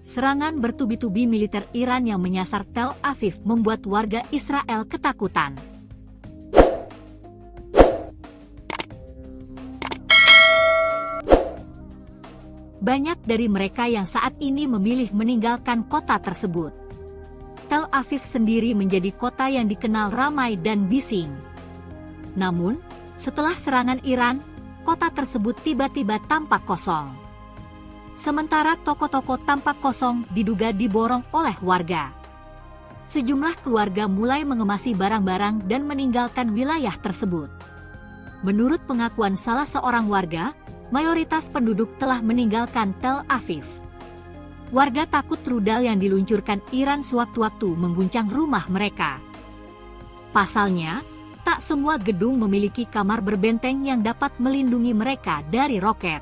Serangan bertubi-tubi militer Iran yang menyasar Tel Aviv membuat warga Israel ketakutan. Banyak dari mereka yang saat ini memilih meninggalkan kota tersebut. Tel Aviv sendiri menjadi kota yang dikenal ramai dan bising. Namun, setelah serangan Iran, kota tersebut tiba-tiba tampak kosong. Sementara toko-toko tampak kosong diduga diborong oleh warga. Sejumlah keluarga mulai mengemasi barang-barang dan meninggalkan wilayah tersebut. Menurut pengakuan salah seorang warga, mayoritas penduduk telah meninggalkan Tel Aviv. Warga takut rudal yang diluncurkan Iran sewaktu-waktu mengguncang rumah mereka. Pasalnya, tak semua gedung memiliki kamar berbenteng yang dapat melindungi mereka dari roket.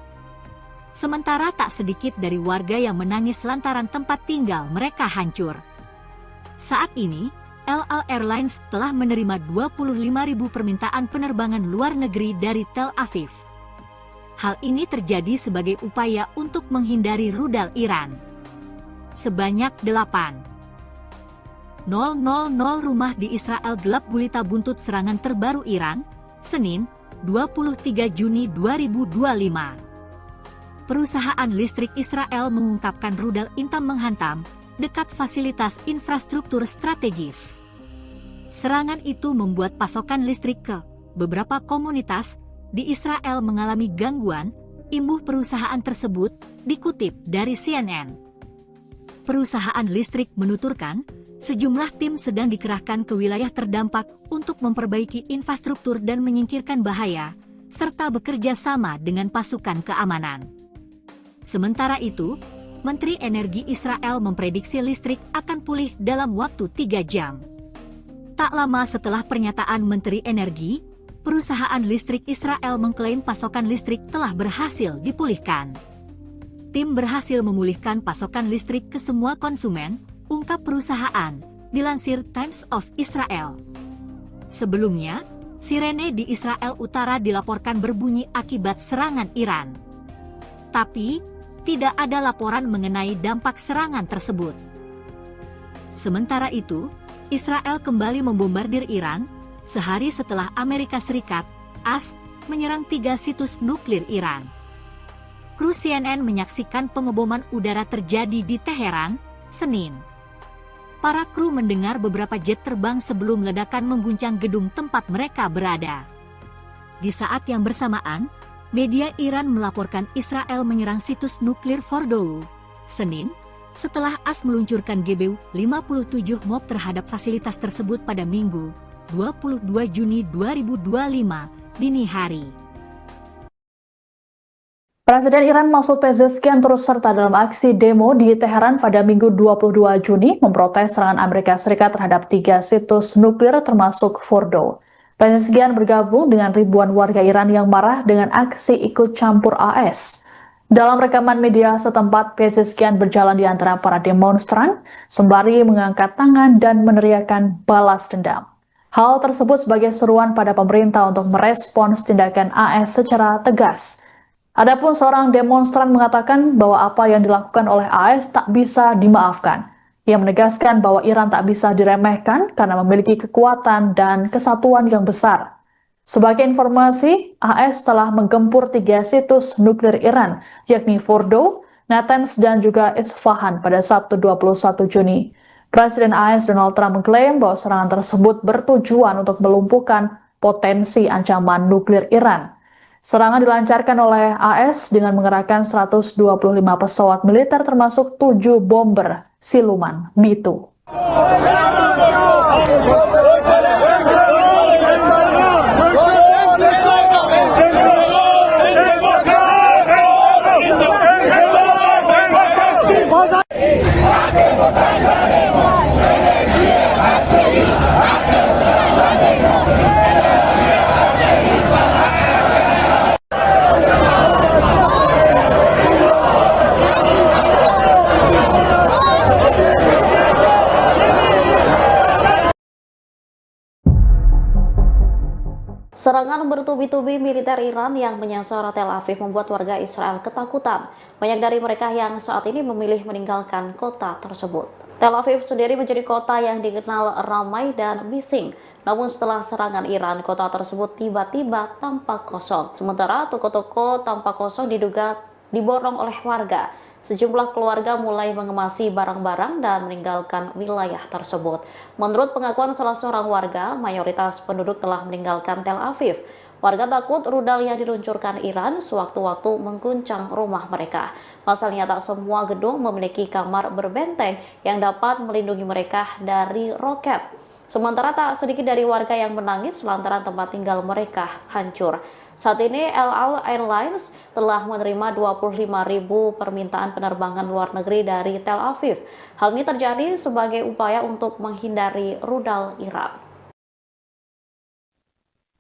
Sementara tak sedikit dari warga yang menangis lantaran tempat tinggal mereka hancur. Saat ini, El Al Airlines telah menerima 25.000 permintaan penerbangan luar negeri dari Tel Aviv. Hal ini terjadi sebagai upaya untuk menghindari rudal Iran. Sebanyak 8.000 rumah di Israel gelap gulita buntut serangan terbaru Iran, Senin, 23 Juni 2025. Perusahaan listrik Israel mengungkapkan rudal intam menghantam dekat fasilitas infrastruktur strategis. Serangan itu membuat pasokan listrik ke beberapa komunitas di Israel mengalami gangguan, imbuh perusahaan tersebut dikutip dari CNN. Perusahaan listrik menuturkan, sejumlah tim sedang dikerahkan ke wilayah terdampak untuk memperbaiki infrastruktur dan menyingkirkan bahaya, serta bekerja sama dengan pasukan keamanan. Sementara itu, Menteri Energi Israel memprediksi listrik akan pulih dalam waktu 3 jam. Tak lama setelah pernyataan Menteri Energi, perusahaan listrik Israel mengklaim pasokan listrik telah berhasil dipulihkan. Tim berhasil memulihkan pasokan listrik ke semua konsumen, ungkap perusahaan, dilansir Times of Israel. Sebelumnya, sirene di Israel Utara dilaporkan berbunyi akibat serangan Iran. Tapi, tidak ada laporan mengenai dampak serangan tersebut. Sementara itu, Israel kembali membombardir Iran, sehari setelah Amerika Serikat, AS, menyerang 3 situs nuklir Iran. Kru CNN menyaksikan pengeboman udara terjadi di Teheran, Senin. Para kru mendengar beberapa jet terbang sebelum ledakan mengguncang gedung tempat mereka berada. Di saat yang bersamaan, media Iran melaporkan Israel menyerang situs nuklir Fordow, Senin, setelah AS meluncurkan GBU-57 MOB terhadap fasilitas tersebut pada Minggu, 22 Juni 2025, dini hari. Presiden Iran Masoud Pezeshkian turut serta dalam aksi demo di Teheran pada Minggu 22 Juni memprotes serangan Amerika Serikat terhadap 3 situs nuklir termasuk Fordow. Pezeshkian bergabung dengan ribuan warga Iran yang marah dengan aksi ikut campur AS. Dalam rekaman media setempat, Pezeshkian berjalan di antara para demonstran, sembari mengangkat tangan dan meneriakkan balas dendam. Hal tersebut sebagai seruan pada pemerintah untuk merespons tindakan AS secara tegas. Adapun seorang demonstran mengatakan bahwa apa yang dilakukan oleh AS tak bisa dimaafkan. Ia menegaskan bahwa Iran tak bisa diremehkan karena memiliki kekuatan dan kesatuan yang besar. Sebagai informasi, AS telah menggempur 3 situs nuklir Iran, yakni Fordow, Natanz, dan juga Isfahan pada Sabtu 21 Juni. Presiden AS Donald Trump mengklaim bahwa serangan tersebut bertujuan untuk melumpuhkan potensi ancaman nuklir Iran. Serangan dilancarkan oleh AS dengan mengerahkan 125 pesawat militer termasuk 7 bomber siluman B-2. Serangan bertubi-tubi militer Iran yang menyasar Tel Aviv membuat warga Israel ketakutan. Banyak dari mereka yang saat ini memilih meninggalkan kota tersebut. Tel Aviv sendiri menjadi kota yang dikenal ramai dan bising. Namun setelah serangan Iran, kota tersebut tiba-tiba tampak kosong. Sementara toko-toko tampak kosong diduga diborong oleh warga. Sejumlah keluarga mulai mengemasi barang-barang dan meninggalkan wilayah tersebut. Menurut pengakuan salah seorang warga, mayoritas penduduk telah meninggalkan Tel Aviv. Warga takut rudal yang diluncurkan Iran sewaktu-waktu mengguncang rumah mereka. Pasalnya tak semua gedung memiliki kamar berbenteng yang dapat melindungi mereka dari roket. Sementara tak sedikit dari warga yang menangis lantaran tempat tinggal mereka hancur. Saat ini El Al Airlines telah menerima 25.000 permintaan penerbangan luar negeri dari Tel Aviv. Hal ini terjadi sebagai upaya untuk menghindari rudal Iran.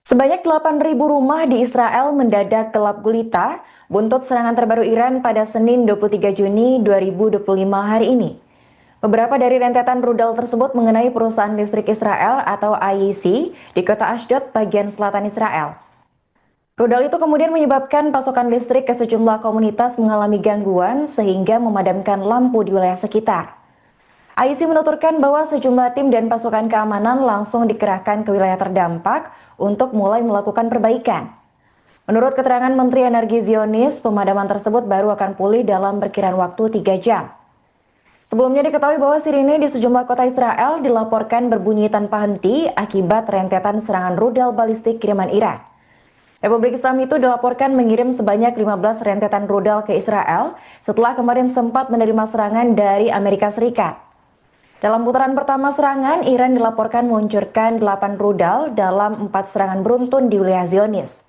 Sebanyak 8.000 rumah di Israel mendadak gelap gulita buntut serangan terbaru Iran pada Senin 23 Juni 2025 hari ini. Beberapa dari rentetan rudal tersebut mengenai perusahaan listrik Israel atau IEC di kota Ashdod, bagian selatan Israel. Rudal itu kemudian menyebabkan pasokan listrik ke sejumlah komunitas mengalami gangguan sehingga memadamkan lampu di wilayah sekitar. IEC menuturkan bahwa sejumlah tim dan pasukan keamanan langsung dikerahkan ke wilayah terdampak untuk mulai melakukan perbaikan. Menurut keterangan Menteri Energi Zionis, pemadaman tersebut baru akan pulih dalam perkiraan waktu 3 jam. Sebelumnya diketahui bahwa sirine di sejumlah kota Israel dilaporkan berbunyi tanpa henti akibat rentetan serangan rudal balistik kiriman Iran. Republik Islam itu dilaporkan mengirim sebanyak 15 rentetan rudal ke Israel setelah kemarin sempat menerima serangan dari Amerika Serikat. Dalam putaran pertama serangan, Iran dilaporkan meluncurkan 8 rudal dalam 4 serangan beruntun di wilayah Zionis.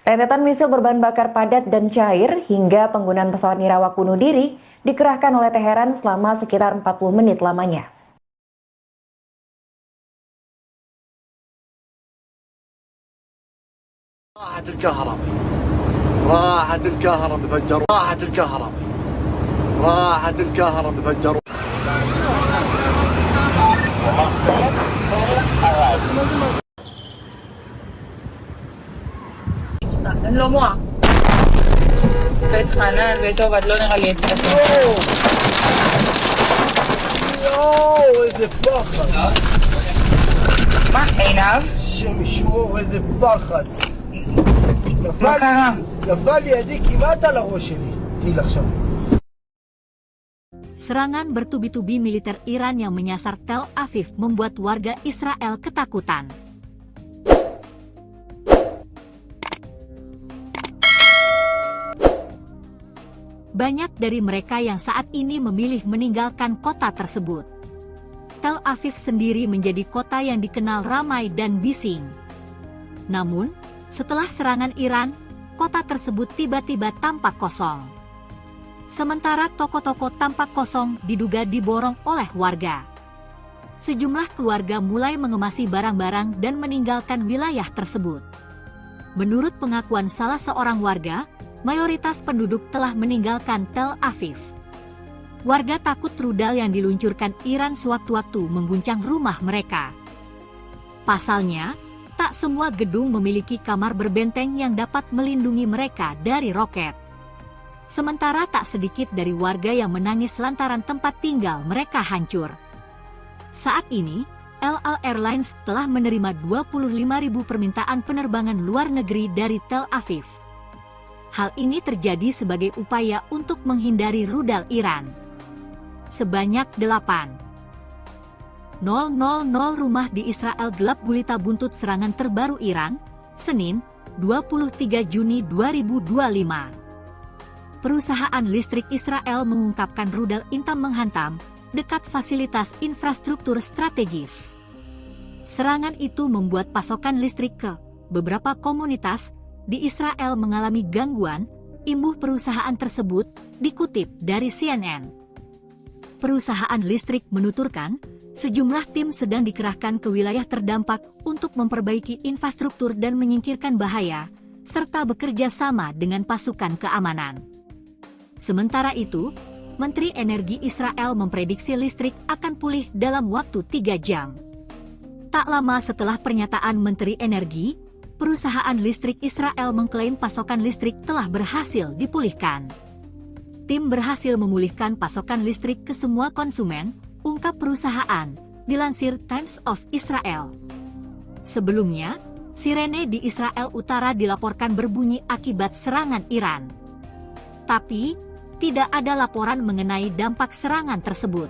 Rentetan misil berbahan bakar padat dan cair hingga penggunaan pesawat nirawak bunuh diri dikerahkan oleh Teheran selama sekitar 40 menit lamanya. راحت الكهرباء راحت الكهرباء فجروا راحت الكهرباء راحت الكهرباء فجروا לא מוח. בית חנן, בית עובד, לא נראה לי את זה. יואו, איזה פחד. מה, עינב? השם ישמור, איזה פחד. מה קרה? נפל לידי כמעט על הראש שלי. טיל עכשיו. Serangan bertubi-tubi militer Iran yang menyasar Tel Aviv membuat warga Israel ketakutan. Banyak dari mereka yang saat ini memilih meninggalkan kota tersebut. Tel Aviv sendiri menjadi kota yang dikenal ramai dan bising. Namun, setelah serangan Iran, kota tersebut tiba-tiba tampak kosong. Sementara toko-toko tampak kosong diduga diborong oleh warga. Sejumlah keluarga mulai mengemasi barang-barang dan meninggalkan wilayah tersebut. Menurut pengakuan salah seorang warga, mayoritas penduduk telah meninggalkan Tel Aviv. Warga takut rudal yang diluncurkan Iran sewaktu-waktu mengguncang rumah mereka. Pasalnya, tak semua gedung memiliki kamar berbenteng yang dapat melindungi mereka dari roket. Sementara tak sedikit dari warga yang menangis lantaran tempat tinggal mereka hancur. Saat ini, El Al Airlines telah menerima 25.000 permintaan penerbangan luar negeri dari Tel Aviv. Hal ini terjadi sebagai upaya untuk menghindari rudal Iran. Sebanyak 8.000 rumah di Israel gelap gulita buntut serangan terbaru Iran, Senin, 23 Juni 2025. Perusahaan listrik Israel mengungkapkan rudal intam menghantam dekat fasilitas infrastruktur strategis. Serangan itu membuat pasokan listrik ke beberapa komunitas di Israel mengalami gangguan, imbuh perusahaan tersebut dikutip dari CNN. Perusahaan listrik menuturkan, sejumlah tim sedang dikerahkan ke wilayah terdampak untuk memperbaiki infrastruktur dan menyingkirkan bahaya, serta bekerja sama dengan pasukan keamanan. Sementara itu, Menteri Energi Israel memprediksi listrik akan pulih dalam waktu 3 jam. Tak lama setelah pernyataan Menteri Energi, perusahaan listrik Israel mengklaim pasokan listrik telah berhasil dipulihkan. Tim berhasil memulihkan pasokan listrik ke semua konsumen, ungkap perusahaan, dilansir Times of Israel. Sebelumnya, sirene di Israel Utara dilaporkan berbunyi akibat serangan Iran. Tapi, tidak ada laporan mengenai dampak serangan tersebut.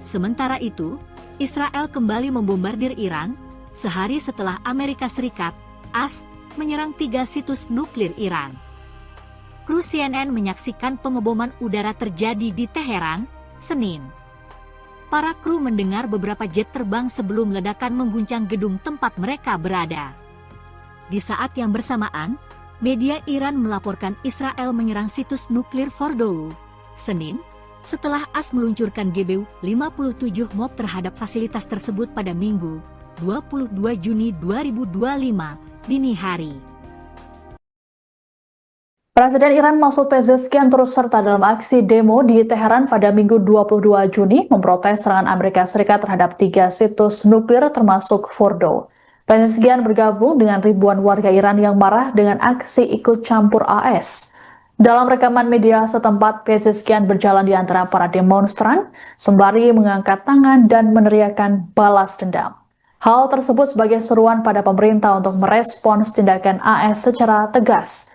Sementara itu, Israel kembali membombardir Iran, sehari setelah Amerika Serikat, AS, menyerang 3 situs nuklir Iran. Kru CNN menyaksikan pengeboman udara terjadi di Teheran, Senin. Para kru mendengar beberapa jet terbang sebelum ledakan mengguncang gedung tempat mereka berada. Di saat yang bersamaan, media Iran melaporkan Israel menyerang situs nuklir Fordow, Senin, setelah AS meluncurkan GBU-57 MOB terhadap fasilitas tersebut pada Minggu, 22 Juni 2025, dini hari. Presiden Iran Masoud Pezeshkian turut serta dalam aksi demo di Teheran pada Minggu 22 Juni memprotes serangan Amerika Serikat terhadap 3 situs nuklir termasuk Fordow. Pezeshkian bergabung dengan ribuan warga Iran yang marah dengan aksi ikut campur AS. Dalam rekaman media setempat, Pezeshkian berjalan di antara para demonstran sembari mengangkat tangan dan meneriakkan balas dendam. Hal tersebut sebagai seruan pada pemerintah untuk merespons tindakan AS secara tegas.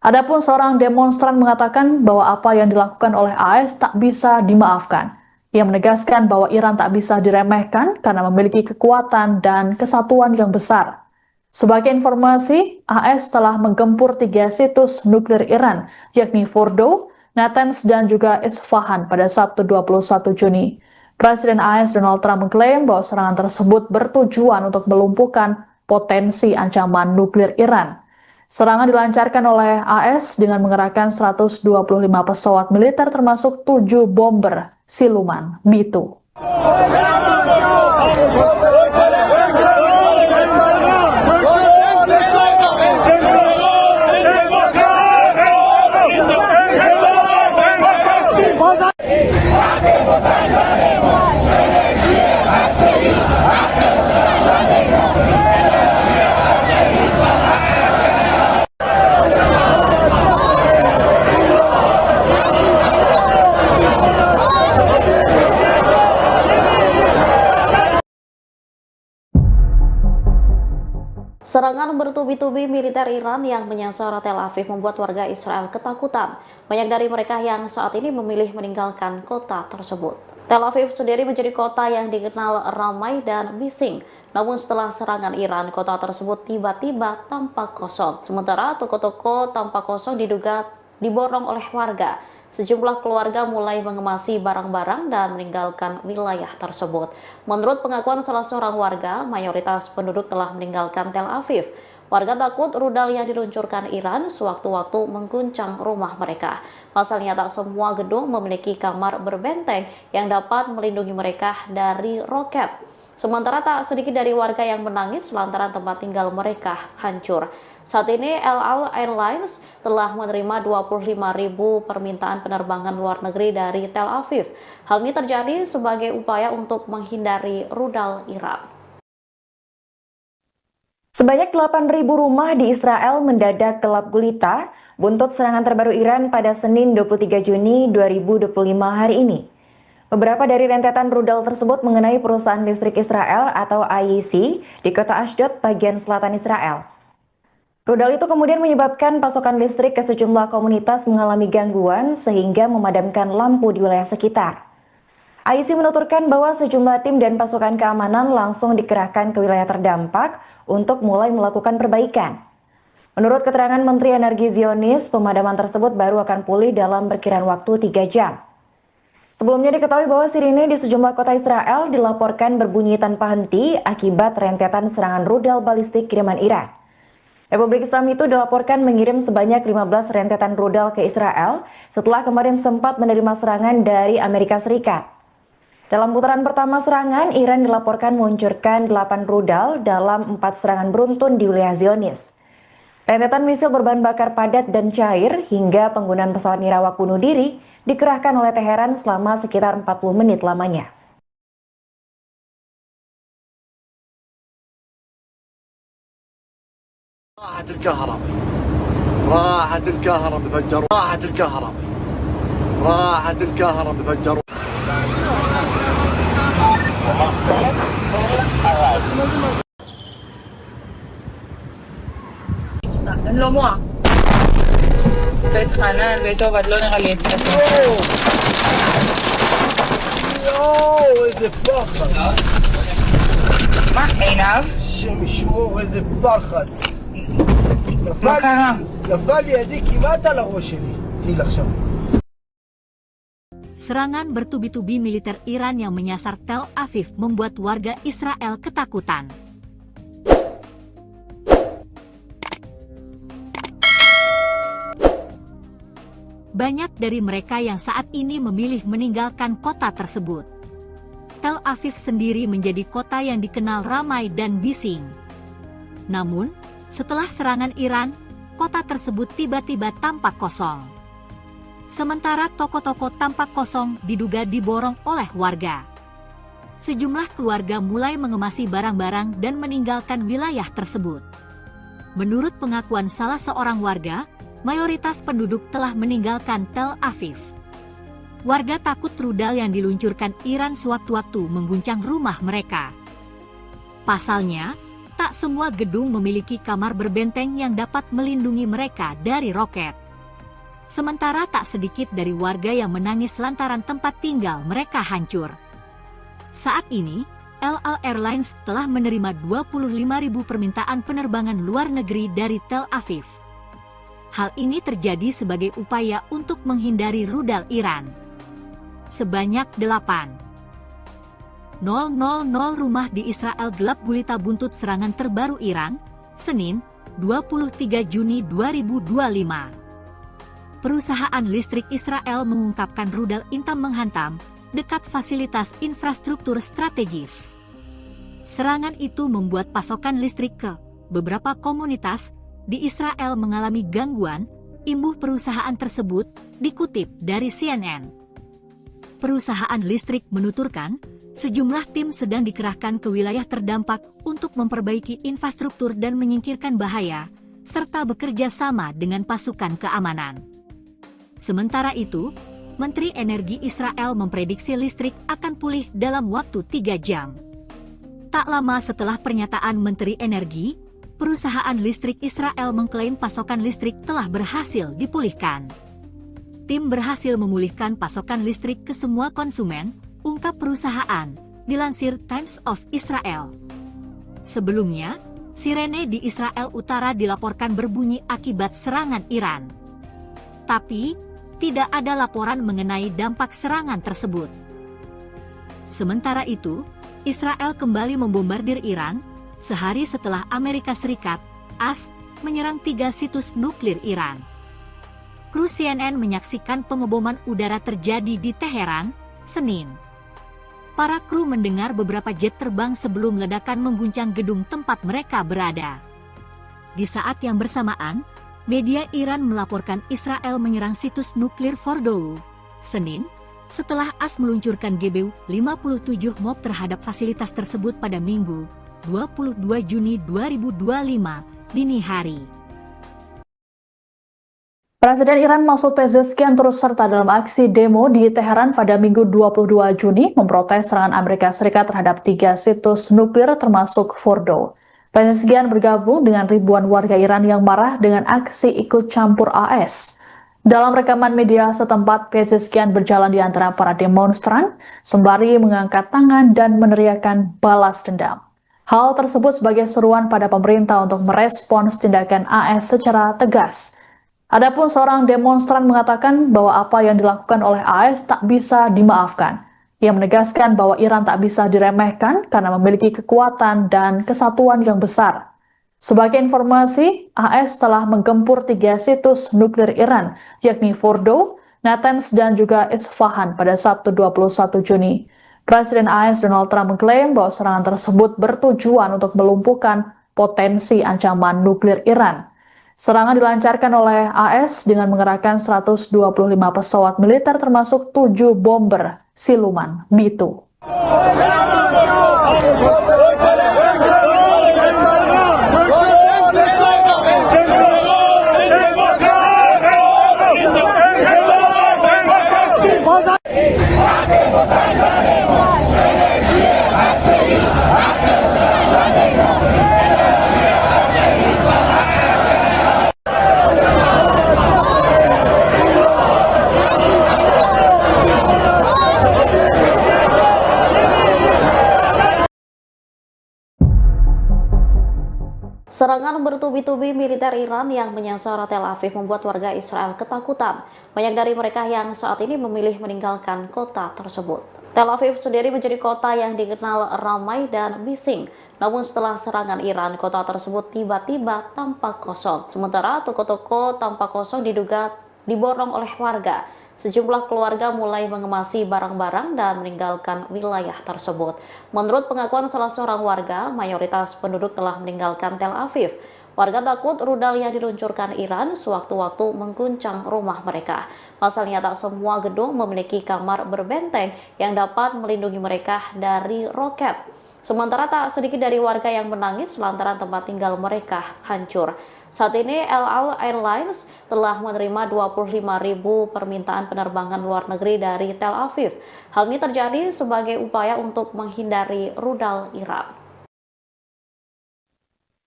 Adapun seorang demonstran mengatakan bahwa apa yang dilakukan oleh AS tak bisa dimaafkan. Ia menegaskan bahwa Iran tak bisa diremehkan karena memiliki kekuatan dan kesatuan yang besar. Sebagai informasi, AS telah menggempur 3 situs nuklir Iran, yakni Fordow, Natanz, dan juga Isfahan pada Sabtu 21 Juni. Presiden AS Donald Trump mengklaim bahwa serangan tersebut bertujuan untuk melumpuhkan potensi ancaman nuklir Iran. Serangan dilancarkan oleh AS dengan mengerahkan 125 pesawat militer termasuk 7 bomber siluman B-2. Serangan bertubi-tubi militer Iran yang menyasar Tel Aviv membuat warga Israel ketakutan. Banyak dari mereka yang saat ini memilih meninggalkan kota tersebut. Tel Aviv sendiri menjadi kota yang dikenal ramai dan bising. Namun setelah serangan Iran, kota tersebut tiba-tiba tampak kosong. Sementara toko-toko tampak kosong diduga diborong oleh warga. Sejumlah keluarga mulai mengemasi barang-barang dan meninggalkan wilayah tersebut. Menurut pengakuan salah seorang warga, mayoritas penduduk telah meninggalkan Tel Aviv. Warga takut rudal yang diluncurkan Iran sewaktu-waktu mengguncang rumah mereka. Pasalnya tak semua gedung memiliki kamar berbenteng yang dapat melindungi mereka dari roket. Sementara tak sedikit dari warga yang menangis lantaran tempat tinggal mereka hancur. Saat ini El Al Airlines telah menerima 25.000 permintaan penerbangan luar negeri dari Tel Aviv. Hal ini terjadi sebagai upaya untuk menghindari rudal Iran. Sebanyak 8.000 rumah di Israel mendadak gelap gulita buntut serangan terbaru Iran pada Senin 23 Juni 2025 hari ini. Beberapa dari rentetan rudal tersebut mengenai perusahaan listrik Israel atau IEC di kota Ashdod, bagian selatan Israel. Rudal itu kemudian menyebabkan pasokan listrik ke sejumlah komunitas mengalami gangguan sehingga memadamkan lampu di wilayah sekitar. IEC menuturkan bahwa sejumlah tim dan pasukan keamanan langsung dikerahkan ke wilayah terdampak untuk mulai melakukan perbaikan. Menurut keterangan Menteri Energi Zionis, pemadaman tersebut baru akan pulih dalam perkiraan waktu 3 jam. Sebelumnya diketahui bahwa sirine di sejumlah kota Israel dilaporkan berbunyi tanpa henti akibat rentetan serangan rudal balistik kiriman Iran. Republik Islam itu dilaporkan mengirim sebanyak 15 rentetan rudal ke Israel setelah kemarin sempat menerima serangan dari Amerika Serikat. Dalam putaran pertama serangan, Iran dilaporkan meluncurkan 8 rudal dalam 4 serangan beruntun di wilayah Zionis. Rentetan misil berbahan bakar padat dan cair hingga penggunaan pesawat nirawak bunuh diri dikerahkan oleh Teheran selama sekitar 40 menit lamanya. راحت الكهرباء راحت الكهرباء فجروا راحت الكهرباء راحت الكهرباء فجروا אין לו מוח. בית חנן, בית עובד, לא נראה לי את זה. יואו, איזה פחד. מה, עינב? השם ישמור, איזה פחד. מה קרה? נפל לידי כמעט על הראש שלי. תהיי לך שם. Serangan bertubi-tubi militer Iran yang menyasar Tel Aviv membuat warga Israel ketakutan. Banyak dari mereka yang saat ini memilih meninggalkan kota tersebut. Tel Aviv sendiri menjadi kota yang dikenal ramai dan bising. Namun, setelah serangan Iran, kota tersebut tiba-tiba tampak kosong. Sementara toko-toko tampak kosong diduga diborong oleh warga. Sejumlah keluarga mulai mengemasi barang-barang dan meninggalkan wilayah tersebut. Menurut pengakuan salah seorang warga, mayoritas penduduk telah meninggalkan Tel Aviv. Warga takut rudal yang diluncurkan Iran sewaktu-waktu mengguncang rumah mereka. Pasalnya, tak semua gedung memiliki kamar berbenteng yang dapat melindungi mereka dari roket. Sementara tak sedikit dari warga yang menangis lantaran tempat tinggal mereka hancur. Saat ini, El Al Airlines telah menerima 25.000 permintaan penerbangan luar negeri dari Tel Aviv. Hal ini terjadi sebagai upaya untuk menghindari rudal Iran. Sebanyak 8.000 rumah di Israel gelap gulita buntut serangan terbaru Iran, Senin, 23 Juni 2025. Perusahaan listrik Israel mengungkapkan rudal intam menghantam dekat fasilitas infrastruktur strategis. Serangan itu membuat pasokan listrik ke beberapa komunitas di Israel mengalami gangguan, imbuh perusahaan tersebut dikutip dari CNN. Perusahaan listrik menuturkan, sejumlah tim sedang dikerahkan ke wilayah terdampak untuk memperbaiki infrastruktur dan menyingkirkan bahaya, serta bekerja sama dengan pasukan keamanan. Sementara itu, Menteri Energi Israel memprediksi listrik akan pulih dalam waktu 3 jam. Tak lama setelah pernyataan Menteri Energi, perusahaan listrik Israel mengklaim pasokan listrik telah berhasil dipulihkan. Tim berhasil memulihkan pasokan listrik ke semua konsumen, ungkap perusahaan, dilansir Times of Israel. Sebelumnya, sirene di Israel Utara dilaporkan berbunyi akibat serangan Iran. Tapi, tidak ada laporan mengenai dampak serangan tersebut. Sementara itu, Israel kembali membombardir Iran, sehari setelah Amerika Serikat, AS, menyerang 3 situs nuklir Iran. Kru CNN menyaksikan pengeboman udara terjadi di Teheran, Senin. Para kru mendengar beberapa jet terbang sebelum ledakan mengguncang gedung tempat mereka berada. Di saat yang bersamaan, media Iran melaporkan Israel menyerang situs nuklir Fordow, Senin, setelah AS meluncurkan GBU-57 MOB terhadap fasilitas tersebut pada Minggu, 22 Juni 2025, dini hari. Presiden Iran Masoud Pezeshkian turut serta dalam aksi demo di Teheran pada Minggu 22 Juni memprotes serangan Amerika Serikat terhadap 3 situs nuklir termasuk Fordow. Pezeshkian bergabung dengan ribuan warga Iran yang marah dengan aksi ikut campur AS. Dalam rekaman media setempat, Pezeshkian berjalan di antara para demonstran, sembari mengangkat tangan dan meneriakkan balas dendam. Hal tersebut sebagai seruan pada pemerintah untuk merespons tindakan AS secara tegas. Adapun seorang demonstran mengatakan bahwa apa yang dilakukan oleh AS tak bisa dimaafkan. Ia menegaskan bahwa Iran tak bisa diremehkan karena memiliki kekuatan dan kesatuan yang besar. Sebagai informasi, AS telah menggempur 3 situs nuklir Iran, yakni Fordow, Natanz, dan juga Isfahan pada Sabtu 21 Juni. Presiden AS Donald Trump mengklaim bahwa serangan tersebut bertujuan untuk melumpuhkan potensi ancaman nuklir Iran. Serangan dilancarkan oleh AS dengan mengerahkan 125 pesawat militer termasuk 7 bomber siluman B-2. Serangan bertubi-tubi militer Iran yang menyasar Tel Aviv membuat warga Israel ketakutan. Banyak dari mereka yang saat ini memilih meninggalkan kota tersebut. Tel Aviv sendiri menjadi kota yang dikenal ramai dan bising. Namun setelah serangan Iran, kota tersebut tiba-tiba tampak kosong. Sementara toko-toko tampak kosong diduga diborong oleh warga. Sejumlah keluarga mulai mengemasi barang-barang dan meninggalkan wilayah tersebut. Menurut pengakuan salah seorang warga, mayoritas penduduk telah meninggalkan Tel Aviv. Warga takut rudal yang diluncurkan Iran sewaktu-waktu mengguncang rumah mereka. Pasalnya tak semua gedung memiliki kamar berbenteng yang dapat melindungi mereka dari roket. Sementara tak sedikit dari warga yang menangis lantaran tempat tinggal mereka hancur. Saat ini El Al Airlines telah menerima 25.000 permintaan penerbangan luar negeri dari Tel Aviv. Hal ini terjadi sebagai upaya untuk menghindari rudal Iran.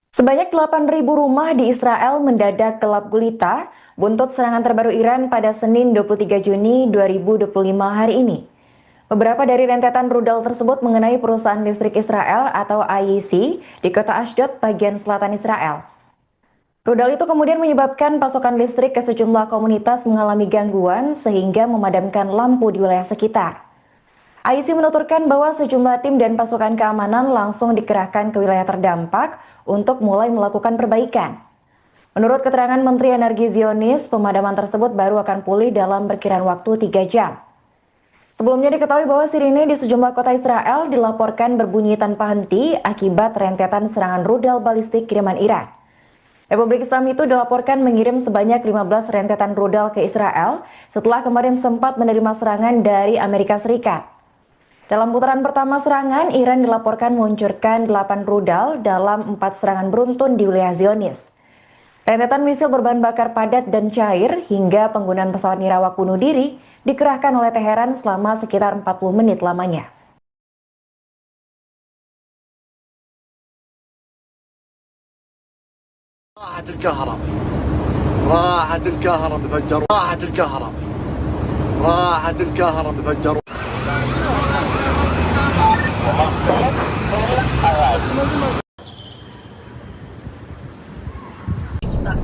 Sebanyak 8.000 rumah di Israel mendadak gelap gulita buntut serangan terbaru Iran pada Senin 23 Juni 2025 hari ini. Beberapa dari rentetan rudal tersebut mengenai perusahaan listrik Israel atau IEC di kota Ashdod, bagian selatan Israel. Rudal itu kemudian menyebabkan pasokan listrik ke sejumlah komunitas mengalami gangguan sehingga memadamkan lampu di wilayah sekitar. IEC menuturkan bahwa sejumlah tim dan pasukan keamanan langsung dikerahkan ke wilayah terdampak untuk mulai melakukan perbaikan. Menurut keterangan Menteri Energi Zionis, pemadaman tersebut baru akan pulih dalam perkiraan waktu 3 jam. Sebelumnya diketahui bahwa sirine di sejumlah kota Israel dilaporkan berbunyi tanpa henti akibat rentetan serangan rudal balistik kiriman Iran. Republik Islam itu dilaporkan mengirim sebanyak 15 rentetan rudal ke Israel setelah kemarin sempat menerima serangan dari Amerika Serikat. Dalam putaran pertama serangan, Iran dilaporkan meluncurkan 8 rudal dalam 4 serangan beruntun di wilayah Zionis. Rentetan misil berbahan bakar padat dan cair hingga penggunaan pesawat nirawak bunuh diri dikerahkan oleh Teheran selama sekitar 40 menit lamanya. راحت الكهرباء راحت الكهرباء فجروا راحت الكهرباء راحت الكهرباء فجروا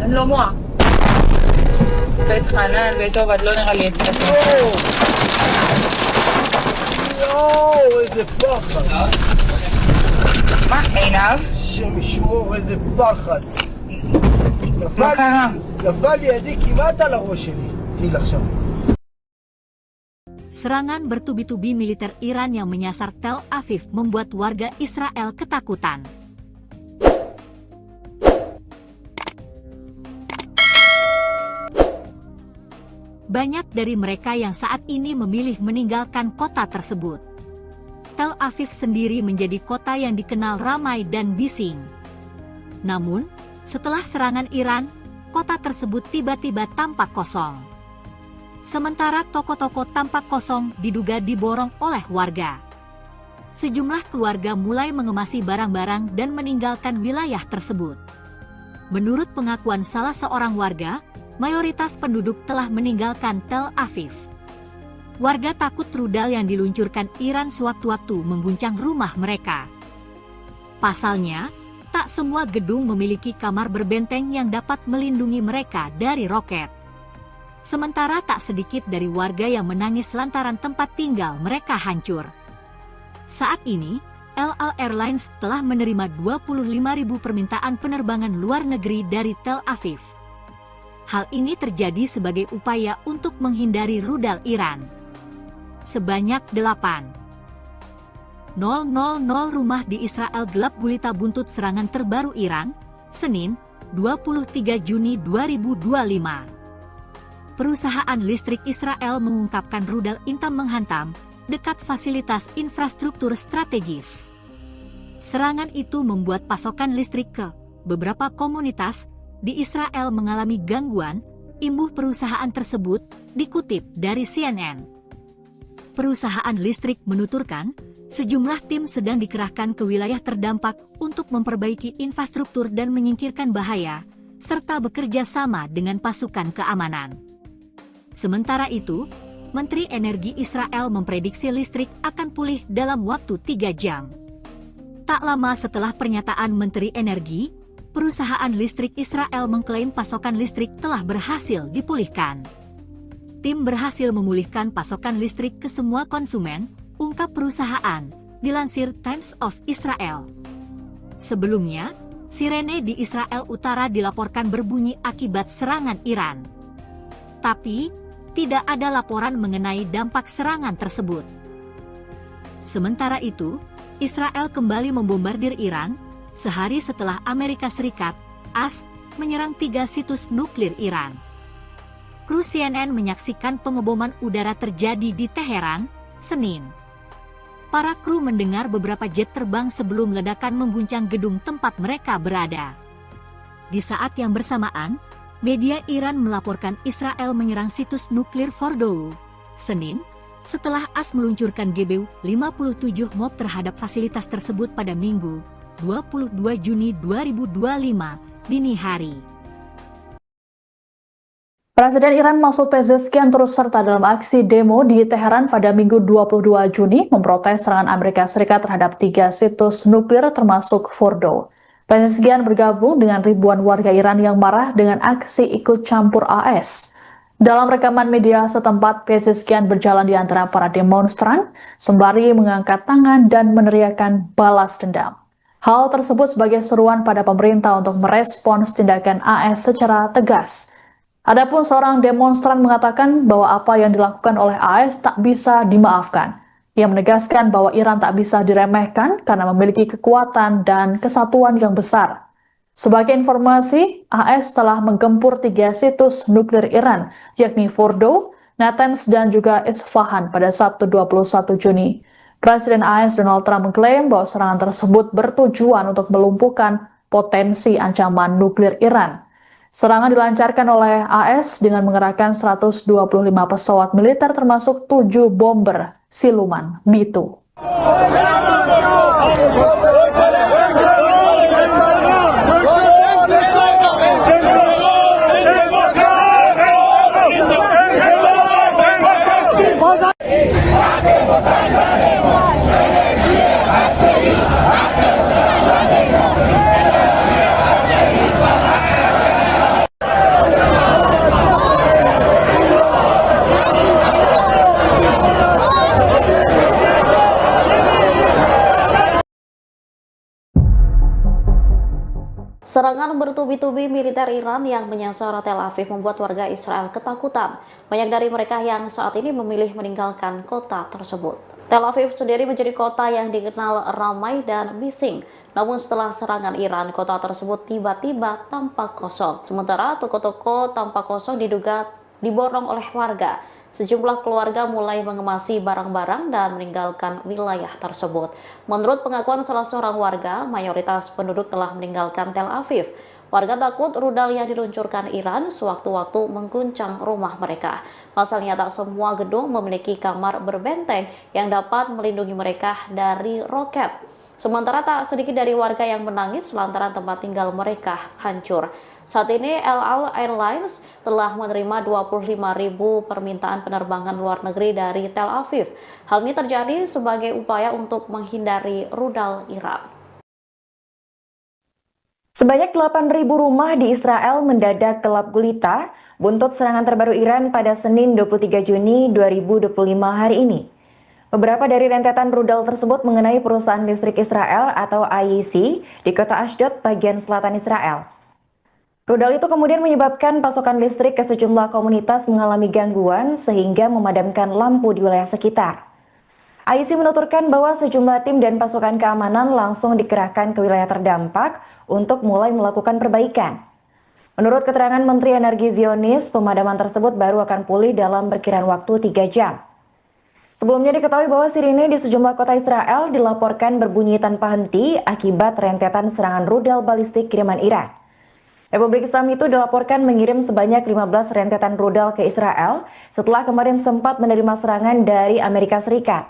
לא מוע. בית חנן, בית עובד, לא נראה לי את זה. יואו, איזה פחד. מה, עינב? השם ישמור, איזה פחד. מה קרה? נפל לידי כמעט על הראש שלי. תהיי עכשיו. Serangan bertubi-tubi militer Iran yang menyasar Tel Aviv membuat warga Israel ketakutan. Banyak dari mereka yang saat ini memilih meninggalkan kota tersebut. Tel Aviv sendiri menjadi kota yang dikenal ramai dan bising. Namun, setelah serangan Iran, kota tersebut tiba-tiba tampak kosong. Sementara toko-toko tampak kosong diduga diborong oleh warga. Sejumlah keluarga mulai mengemasi barang-barang dan meninggalkan wilayah tersebut. Menurut pengakuan salah seorang warga, mayoritas penduduk telah meninggalkan Tel Aviv. Warga takut rudal yang diluncurkan Iran sewaktu-waktu mengguncang rumah mereka. Pasalnya, tak semua gedung memiliki kamar berbenteng yang dapat melindungi mereka dari roket. Sementara tak sedikit dari warga yang menangis lantaran tempat tinggal mereka hancur. Saat ini, El Al Airlines telah menerima 25.000 permintaan penerbangan luar negeri dari Tel Aviv. Hal ini terjadi sebagai upaya untuk menghindari rudal Iran. Sebanyak 8.000 rumah di Israel gelap gulita buntut serangan terbaru Iran, Senin, 23 Juni 2025. Perusahaan listrik Israel mengungkapkan rudal Intam menghantam dekat fasilitas infrastruktur strategis. Serangan itu membuat pasokan listrik ke beberapa komunitas di Israel mengalami gangguan, imbuh perusahaan tersebut dikutip dari CNN. perusahaan listrik menuturkan, sejumlah tim sedang dikerahkan ke wilayah terdampak untuk memperbaiki infrastruktur dan menyingkirkan bahaya, serta bekerja sama dengan pasukan keamanan. Sementara itu, Menteri Energi Israel memprediksi listrik akan pulih dalam waktu 3 jam. Tak lama setelah pernyataan Menteri Energi, perusahaan listrik Israel mengklaim pasokan listrik telah berhasil dipulihkan. Tim berhasil memulihkan pasokan listrik ke semua konsumen, ungkap perusahaan, dilansir Times of Israel. Sebelumnya, sirene di Israel Utara dilaporkan berbunyi akibat serangan Iran. Tapi, tidak ada laporan mengenai dampak serangan tersebut. Sementara itu, Israel kembali membombardir Iran, sehari setelah Amerika Serikat, AS, menyerang 3 situs nuklir Iran. Kru CNN menyaksikan pengeboman udara terjadi di Teheran, Senin. Para kru mendengar beberapa jet terbang sebelum ledakan mengguncang gedung tempat mereka berada. Di saat yang bersamaan, media Iran melaporkan Israel menyerang situs nuklir Fordow, Senin, setelah AS meluncurkan GBU-57 MOB terhadap fasilitas tersebut pada Minggu, 22 Juni 2025, dini hari. Presiden Iran Masoud Pezeshkian turut serta dalam aksi demo di Teheran pada Minggu 22 Juni memprotes serangan Amerika Serikat terhadap 3 situs nuklir termasuk Fordow. Pezeshkian bergabung dengan ribuan warga Iran yang marah dengan aksi ikut campur AS. Dalam rekaman media setempat, Pezeshkian berjalan di antara para demonstran sembari mengangkat tangan dan meneriakkan balas dendam. Hal tersebut sebagai seruan pada pemerintah untuk merespons tindakan AS secara tegas. Adapun seorang demonstran mengatakan bahwa apa yang dilakukan oleh AS tak bisa dimaafkan. Ia menegaskan bahwa Iran tak bisa diremehkan karena memiliki kekuatan dan kesatuan yang besar. Sebagai informasi, AS telah menggempur 3 situs nuklir Iran, yakni Fordow, Natanz, dan juga Isfahan pada Sabtu 21 Juni. Presiden AS Donald Trump mengklaim bahwa serangan tersebut bertujuan untuk melumpuhkan potensi ancaman nuklir Iran. Serangan dilancarkan oleh AS dengan mengerahkan 125 pesawat militer termasuk 7 bomber siluman B-2. Serangan bertubi-tubi militer Iran yang menyasar Tel Aviv membuat warga Israel ketakutan. Banyak dari mereka yang saat ini memilih meninggalkan kota tersebut. Tel Aviv sendiri menjadi kota yang dikenal ramai dan bising. Namun setelah serangan Iran, kota tersebut tiba-tiba tampak kosong. Sementara toko-toko tampak kosong diduga diborong oleh warga. Sejumlah keluarga mulai mengemasi barang-barang dan meninggalkan wilayah tersebut. Menurut pengakuan salah seorang warga, mayoritas penduduk telah meninggalkan Tel Aviv. Warga takut rudal yang diluncurkan Iran sewaktu-waktu mengguncang rumah mereka. Pasalnya tak semua gedung memiliki kamar berbenteng yang dapat melindungi mereka dari roket. Sementara tak sedikit dari warga yang menangis lantaran tempat tinggal mereka hancur. Saat ini El Al Airlines telah menerima 25.000 permintaan penerbangan luar negeri dari Tel Aviv. Hal ini terjadi sebagai upaya untuk menghindari rudal Iran. Sebanyak 8.000 rumah di Israel mendadak gelap gulita buntut serangan terbaru Iran pada Senin 23 Juni 2025 hari ini. Beberapa dari rentetan rudal tersebut mengenai perusahaan listrik Israel atau IEC di kota Ashdod, bagian selatan Israel. Rudal itu kemudian menyebabkan pasokan listrik ke sejumlah komunitas mengalami gangguan sehingga memadamkan lampu di wilayah sekitar. IEC menuturkan bahwa sejumlah tim dan pasukan keamanan langsung dikerahkan ke wilayah terdampak untuk mulai melakukan perbaikan. Menurut keterangan Menteri Energi Zionis, pemadaman tersebut baru akan pulih dalam perkiraan waktu 3 jam. Sebelumnya diketahui bahwa sirine di sejumlah kota Israel dilaporkan berbunyi tanpa henti akibat rentetan serangan rudal balistik kiriman Iran. Republik Islam itu dilaporkan mengirim sebanyak 15 rentetan rudal ke Israel setelah kemarin sempat menerima serangan dari Amerika Serikat.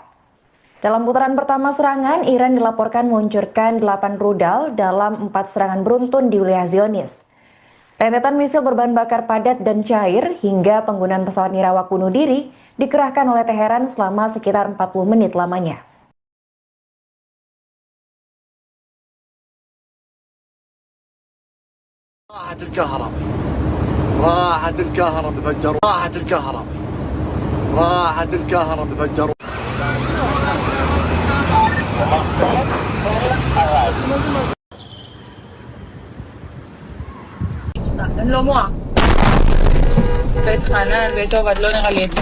Dalam putaran pertama serangan, Iran dilaporkan meluncurkan 8 rudal dalam 4 serangan beruntun di wilayah Zionis. Rentetan misil berbahan bakar padat dan cair hingga penggunaan pesawat nirawak bunuh diri dikerahkan oleh Teheran selama sekitar 40 menit lamanya. راحت الكهرباء راحت الكهرباء فجروا راحت الكهرباء راحت الكهرباء فجروا אין לו מוח. בית חנן, בית עובד, לא נראה לי את זה.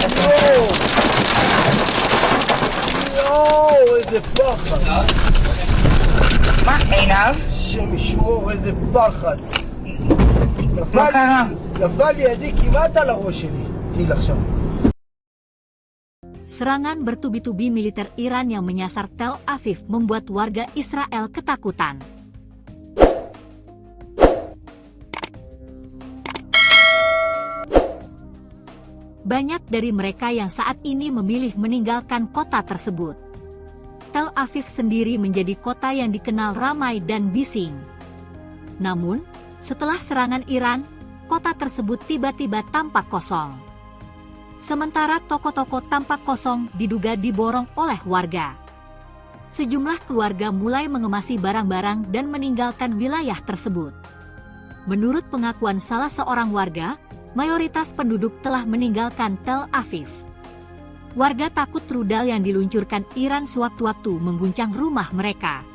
יואו, איזה פחד. מה, עינב? השם ישמור, איזה פחד. מה קרה? נפל לידי כמעט על הראש שלי. טיל עכשיו. Serangan bertubi-tubi militer Iran yang menyasar Tel Aviv membuat warga Israel ketakutan. Banyak dari mereka yang saat ini memilih meninggalkan kota tersebut. Tel Aviv sendiri menjadi kota yang dikenal ramai dan bising. Namun, setelah serangan Iran, kota tersebut tiba-tiba tampak kosong. Sementara toko-toko tampak kosong diduga diborong oleh warga. Sejumlah keluarga mulai mengemasi barang-barang dan meninggalkan wilayah tersebut. Menurut pengakuan salah seorang warga, mayoritas penduduk telah meninggalkan Tel Aviv. Warga takut rudal yang diluncurkan Iran sewaktu-waktu mengguncang rumah mereka.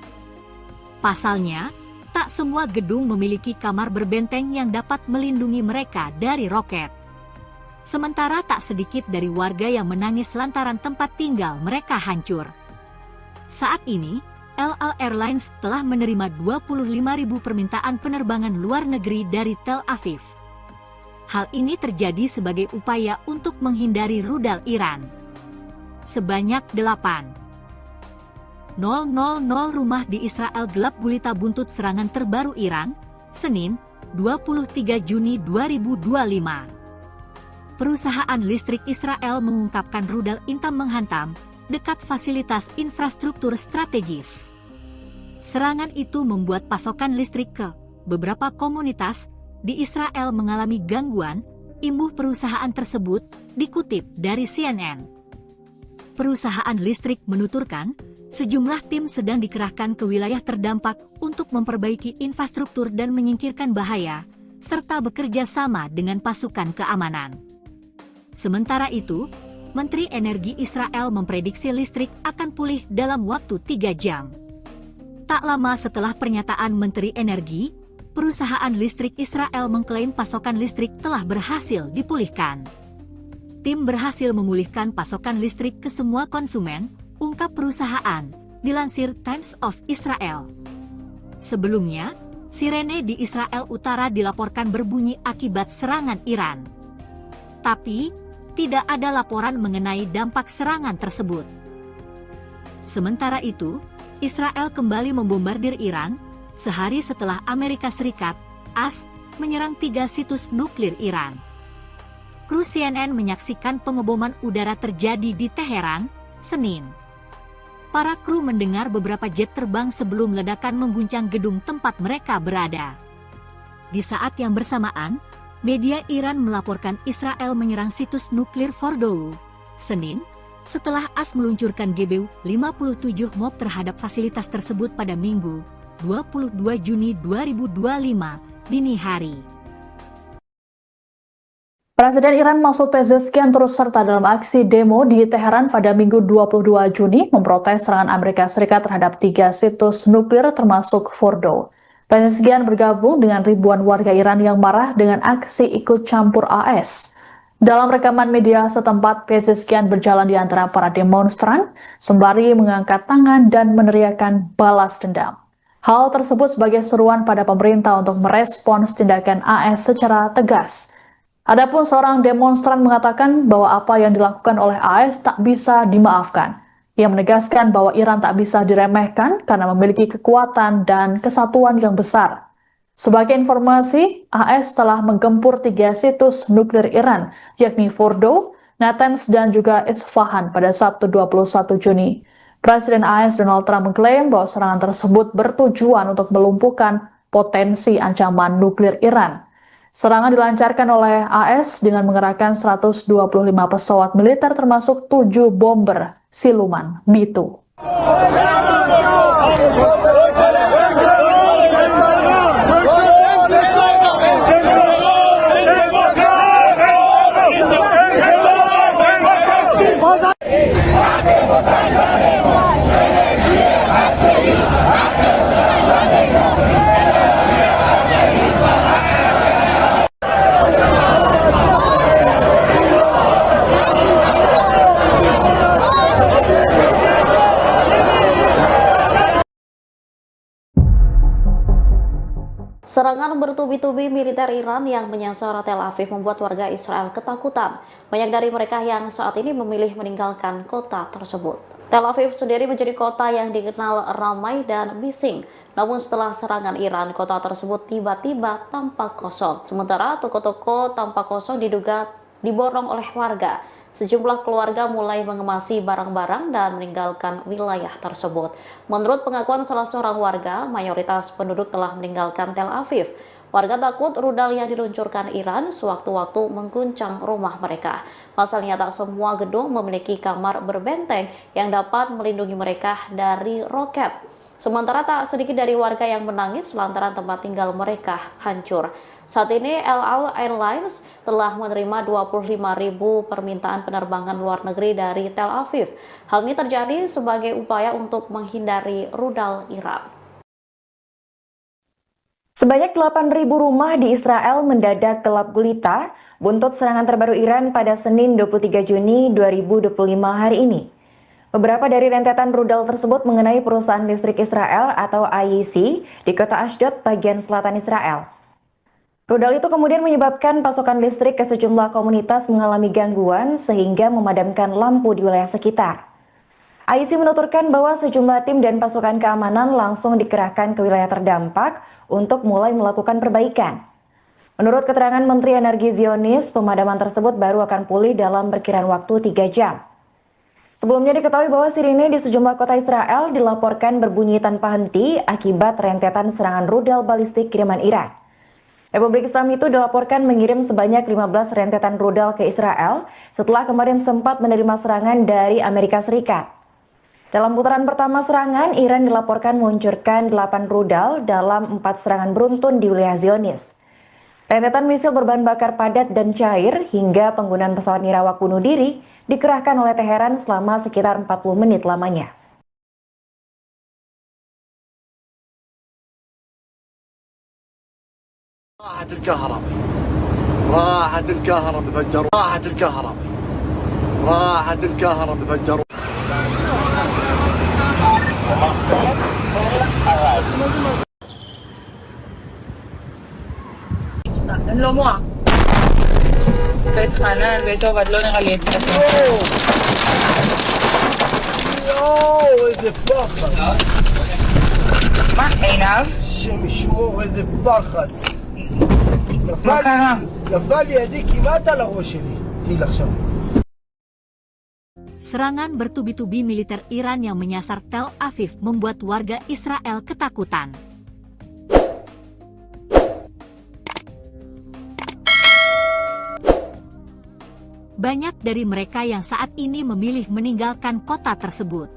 Pasalnya, tak semua gedung memiliki kamar berbenteng yang dapat melindungi mereka dari roket. Sementara tak sedikit dari warga yang menangis lantaran tempat tinggal mereka hancur. Saat ini, El Al Airlines telah menerima 25.000 permintaan penerbangan luar negeri dari Tel Aviv. Hal ini terjadi sebagai upaya untuk menghindari rudal Iran. Sebanyak 8.000 rumah di Israel gelap gulita buntut serangan terbaru Iran, Senin, 23 Juni 2025. Perusahaan listrik Israel mengungkapkan rudal intam menghantam dekat fasilitas infrastruktur strategis. Serangan itu membuat pasokan listrik ke beberapa komunitas di Israel mengalami gangguan, imbuh perusahaan tersebut dikutip dari CNN. Perusahaan listrik menuturkan, sejumlah tim sedang dikerahkan ke wilayah terdampak untuk memperbaiki infrastruktur dan menyingkirkan bahaya, serta bekerja sama dengan pasukan keamanan. Sementara itu, Menteri Energi Israel memprediksi listrik akan pulih dalam waktu 3 jam. Tak lama setelah pernyataan Menteri Energi, perusahaan listrik Israel mengklaim pasokan listrik telah berhasil dipulihkan. Tim berhasil memulihkan pasokan listrik ke semua konsumen, ungkap perusahaan, dilansir Times of Israel. Sebelumnya, sirene di Israel Utara dilaporkan berbunyi akibat serangan Iran. Tapi, tidak ada laporan mengenai dampak serangan tersebut. Sementara itu, Israel kembali membombardir Iran, sehari setelah Amerika Serikat, AS, menyerang 3 situs nuklir Iran. Kru CNN menyaksikan pengeboman udara terjadi di Teheran, Senin. Para kru mendengar beberapa jet terbang sebelum ledakan mengguncang gedung tempat mereka berada. Di saat yang bersamaan, media Iran melaporkan Israel menyerang situs nuklir Fordow, Senin, setelah AS meluncurkan GBU-57 MOB terhadap fasilitas tersebut pada Minggu, 22 Juni 2025, dini hari. Presiden Iran Masoud Pezeshkian turut serta dalam aksi demo di Teheran pada Minggu 22 Juni memprotes serangan Amerika Serikat terhadap 3 situs nuklir termasuk Fordow. Pezeshkian bergabung dengan ribuan warga Iran yang marah dengan aksi ikut campur AS. Dalam rekaman media setempat, Pezeshkian berjalan di antara para demonstran sembari mengangkat tangan dan meneriakkan balas dendam. Hal tersebut sebagai seruan pada pemerintah untuk merespons tindakan AS secara tegas. Adapun seorang demonstran mengatakan bahwa apa yang dilakukan oleh AS tak bisa dimaafkan. Ia menegaskan bahwa Iran tak bisa diremehkan karena memiliki kekuatan dan kesatuan yang besar. Sebagai informasi, AS telah menggempur 3 situs nuklir Iran, yakni Fordow, Natanz, dan juga Isfahan pada Sabtu 21 Juni. Presiden AS Donald Trump mengklaim bahwa serangan tersebut bertujuan untuk melumpuhkan potensi ancaman nuklir Iran. Serangan dilancarkan oleh AS dengan mengerahkan 125 pesawat militer termasuk 7 bomber siluman B-2. Serangan bertubi-tubi militer Iran yang menyasar Tel Aviv membuat warga Israel ketakutan. Banyak dari mereka yang saat ini memilih meninggalkan kota tersebut. Tel Aviv sendiri menjadi kota yang dikenal ramai dan bising. Namun setelah serangan Iran, kota tersebut tiba-tiba tampak kosong. Sementara toko-toko tampak kosong diduga diborong oleh warga. Sejumlah keluarga mulai mengemasi barang-barang dan meninggalkan wilayah tersebut. Menurut pengakuan salah seorang warga, mayoritas penduduk telah meninggalkan Tel Aviv. Warga takut rudal yang diluncurkan Iran sewaktu-waktu mengguncang rumah mereka. Pasalnya tak semua gedung memiliki kamar berbenteng yang dapat melindungi mereka dari roket. Sementara tak sedikit dari warga yang menangis lantaran tempat tinggal mereka hancur. Saat ini El Al Airlines telah menerima 25.000 permintaan penerbangan luar negeri dari Tel Aviv. Hal ini terjadi sebagai upaya untuk menghindari rudal Iran. Sebanyak 8.000 rumah di Israel mendadak gelap gulita buntut serangan terbaru Iran pada Senin 23 Juni 2025 hari ini. Beberapa dari rentetan rudal tersebut mengenai perusahaan listrik Israel atau IEC di kota Ashdod, bagian selatan Israel. Rudal itu kemudian menyebabkan pasokan listrik ke sejumlah komunitas mengalami gangguan sehingga memadamkan lampu di wilayah sekitar. IEC menuturkan bahwa sejumlah tim dan pasukan keamanan langsung dikerahkan ke wilayah terdampak untuk mulai melakukan perbaikan. Menurut keterangan Menteri Energi Zionis, pemadaman tersebut baru akan pulih dalam perkiraan waktu 3 jam. Sebelumnya diketahui bahwa sirine di sejumlah kota Israel dilaporkan berbunyi tanpa henti akibat rentetan serangan rudal balistik kiriman Iran. Republik Islam itu dilaporkan mengirim sebanyak 15 rentetan rudal ke Israel setelah kemarin sempat menerima serangan dari Amerika Serikat. Dalam putaran pertama serangan, Iran dilaporkan meluncurkan 8 rudal dalam 4 serangan beruntun di wilayah Zionis. Rentetan misil berbahan bakar padat dan cair hingga penggunaan pesawat nirawak bunuh diri dikerahkan oleh Teheran selama sekitar 40 menit lamanya. راحت الكهرباء راحت الكهرباء فجروا راحت الكهرباء راحت الكهرباء فجروا לא מוע. בית חנן, בית עובד, לא נראה לי את זה. יואו, איזה פחד. מה, עינב? השם ישמור, איזה פחד. מה קרה? נפל לידי כמעט על הראש שלי. תהיל עכשיו. Serangan bertubi-tubi militer Iran yang menyasar Tel Aviv membuat warga Israel ketakutan. Banyak dari mereka yang saat ini memilih meninggalkan kota tersebut.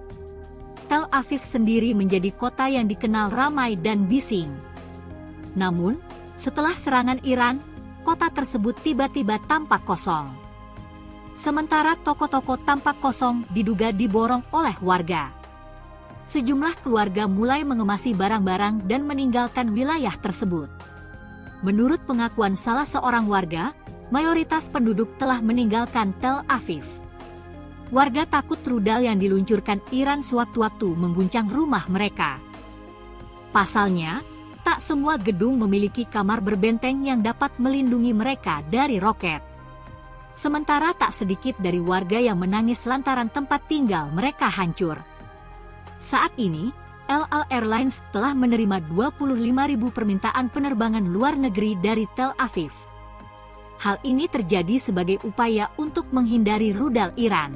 Tel Aviv sendiri menjadi kota yang dikenal ramai dan bising. Namun, setelah serangan Iran, kota tersebut tiba-tiba tampak kosong. Sementara toko-toko tampak kosong diduga diborong oleh warga. Sejumlah keluarga mulai mengemasi barang-barang dan meninggalkan wilayah tersebut. Menurut pengakuan salah seorang warga, mayoritas penduduk telah meninggalkan Tel Aviv. Warga takut rudal yang diluncurkan Iran sewaktu-waktu mengguncang rumah mereka. Pasalnya, tak semua gedung memiliki kamar berbenteng yang dapat melindungi mereka dari roket. Sementara tak sedikit dari warga yang menangis lantaran tempat tinggal mereka hancur. Saat ini, El Al Airlines telah menerima 25.000 permintaan penerbangan luar negeri dari Tel Aviv. Hal ini terjadi sebagai upaya untuk menghindari rudal Iran.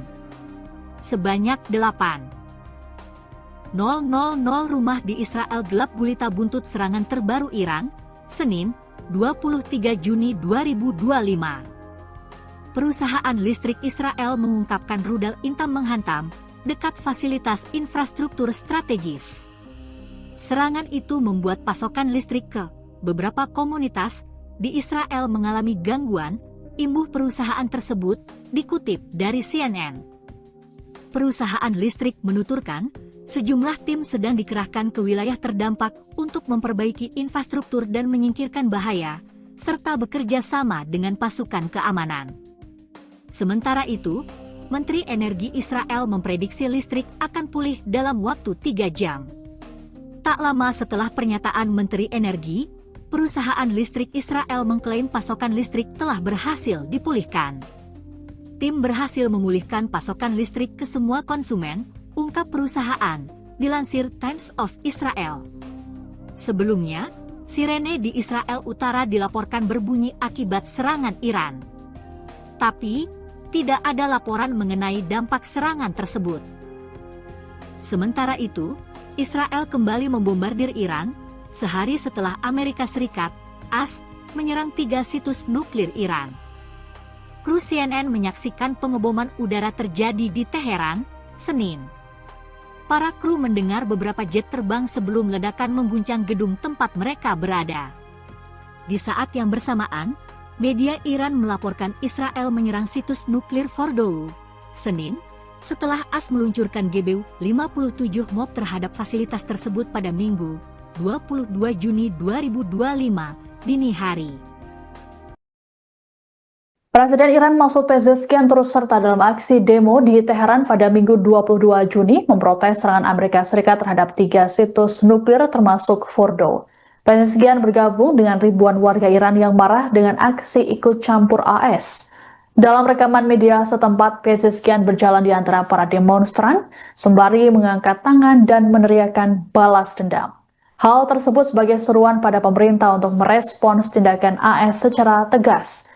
Sebanyak 8.000 rumah di Israel gelap gulita buntut serangan terbaru Iran, Senin, 23 Juni 2025. Perusahaan listrik Israel mengungkapkan rudal intam menghantam dekat fasilitas infrastruktur strategis. Serangan itu membuat pasokan listrik ke beberapa komunitas di Israel mengalami gangguan, imbuh perusahaan tersebut dikutip dari CNN. Perusahaan listrik menuturkan, sejumlah tim sedang dikerahkan ke wilayah terdampak untuk memperbaiki infrastruktur dan menyingkirkan bahaya, serta bekerja sama dengan pasukan keamanan. Sementara itu, Menteri Energi Israel memprediksi listrik akan pulih dalam waktu 3 jam. Tak lama setelah pernyataan Menteri Energi, perusahaan listrik Israel mengklaim pasokan listrik telah berhasil dipulihkan. Tim berhasil memulihkan pasokan listrik ke semua konsumen, ungkap perusahaan, dilansir Times of Israel. Sebelumnya, sirene di Israel Utara dilaporkan berbunyi akibat serangan Iran. Tapi, tidak ada laporan mengenai dampak serangan tersebut. Sementara itu, Israel kembali membombardir Iran, sehari setelah Amerika Serikat, AS, menyerang 3 situs nuklir Iran. Kru CNN menyaksikan pengeboman udara terjadi di Teheran, Senin. Para kru mendengar beberapa jet terbang sebelum ledakan mengguncang gedung tempat mereka berada. Di saat yang bersamaan, media Iran melaporkan Israel menyerang situs nuklir Fordow, Senin, setelah AS meluncurkan GBU-57 MOB terhadap fasilitas tersebut pada Minggu, 22 Juni 2025, dini hari. Presiden Iran Masoud Pezeshkian turut serta dalam aksi demo di Teheran pada Minggu 22 Juni memprotes serangan Amerika Serikat terhadap 3 situs nuklir termasuk Fordow. Pezeshkian bergabung dengan ribuan warga Iran yang marah dengan aksi ikut campur AS. Dalam rekaman media setempat, Pezeshkian berjalan di antara para demonstran, sembari mengangkat tangan dan meneriakkan balas dendam. Hal tersebut sebagai seruan pada pemerintah untuk merespons tindakan AS secara tegas.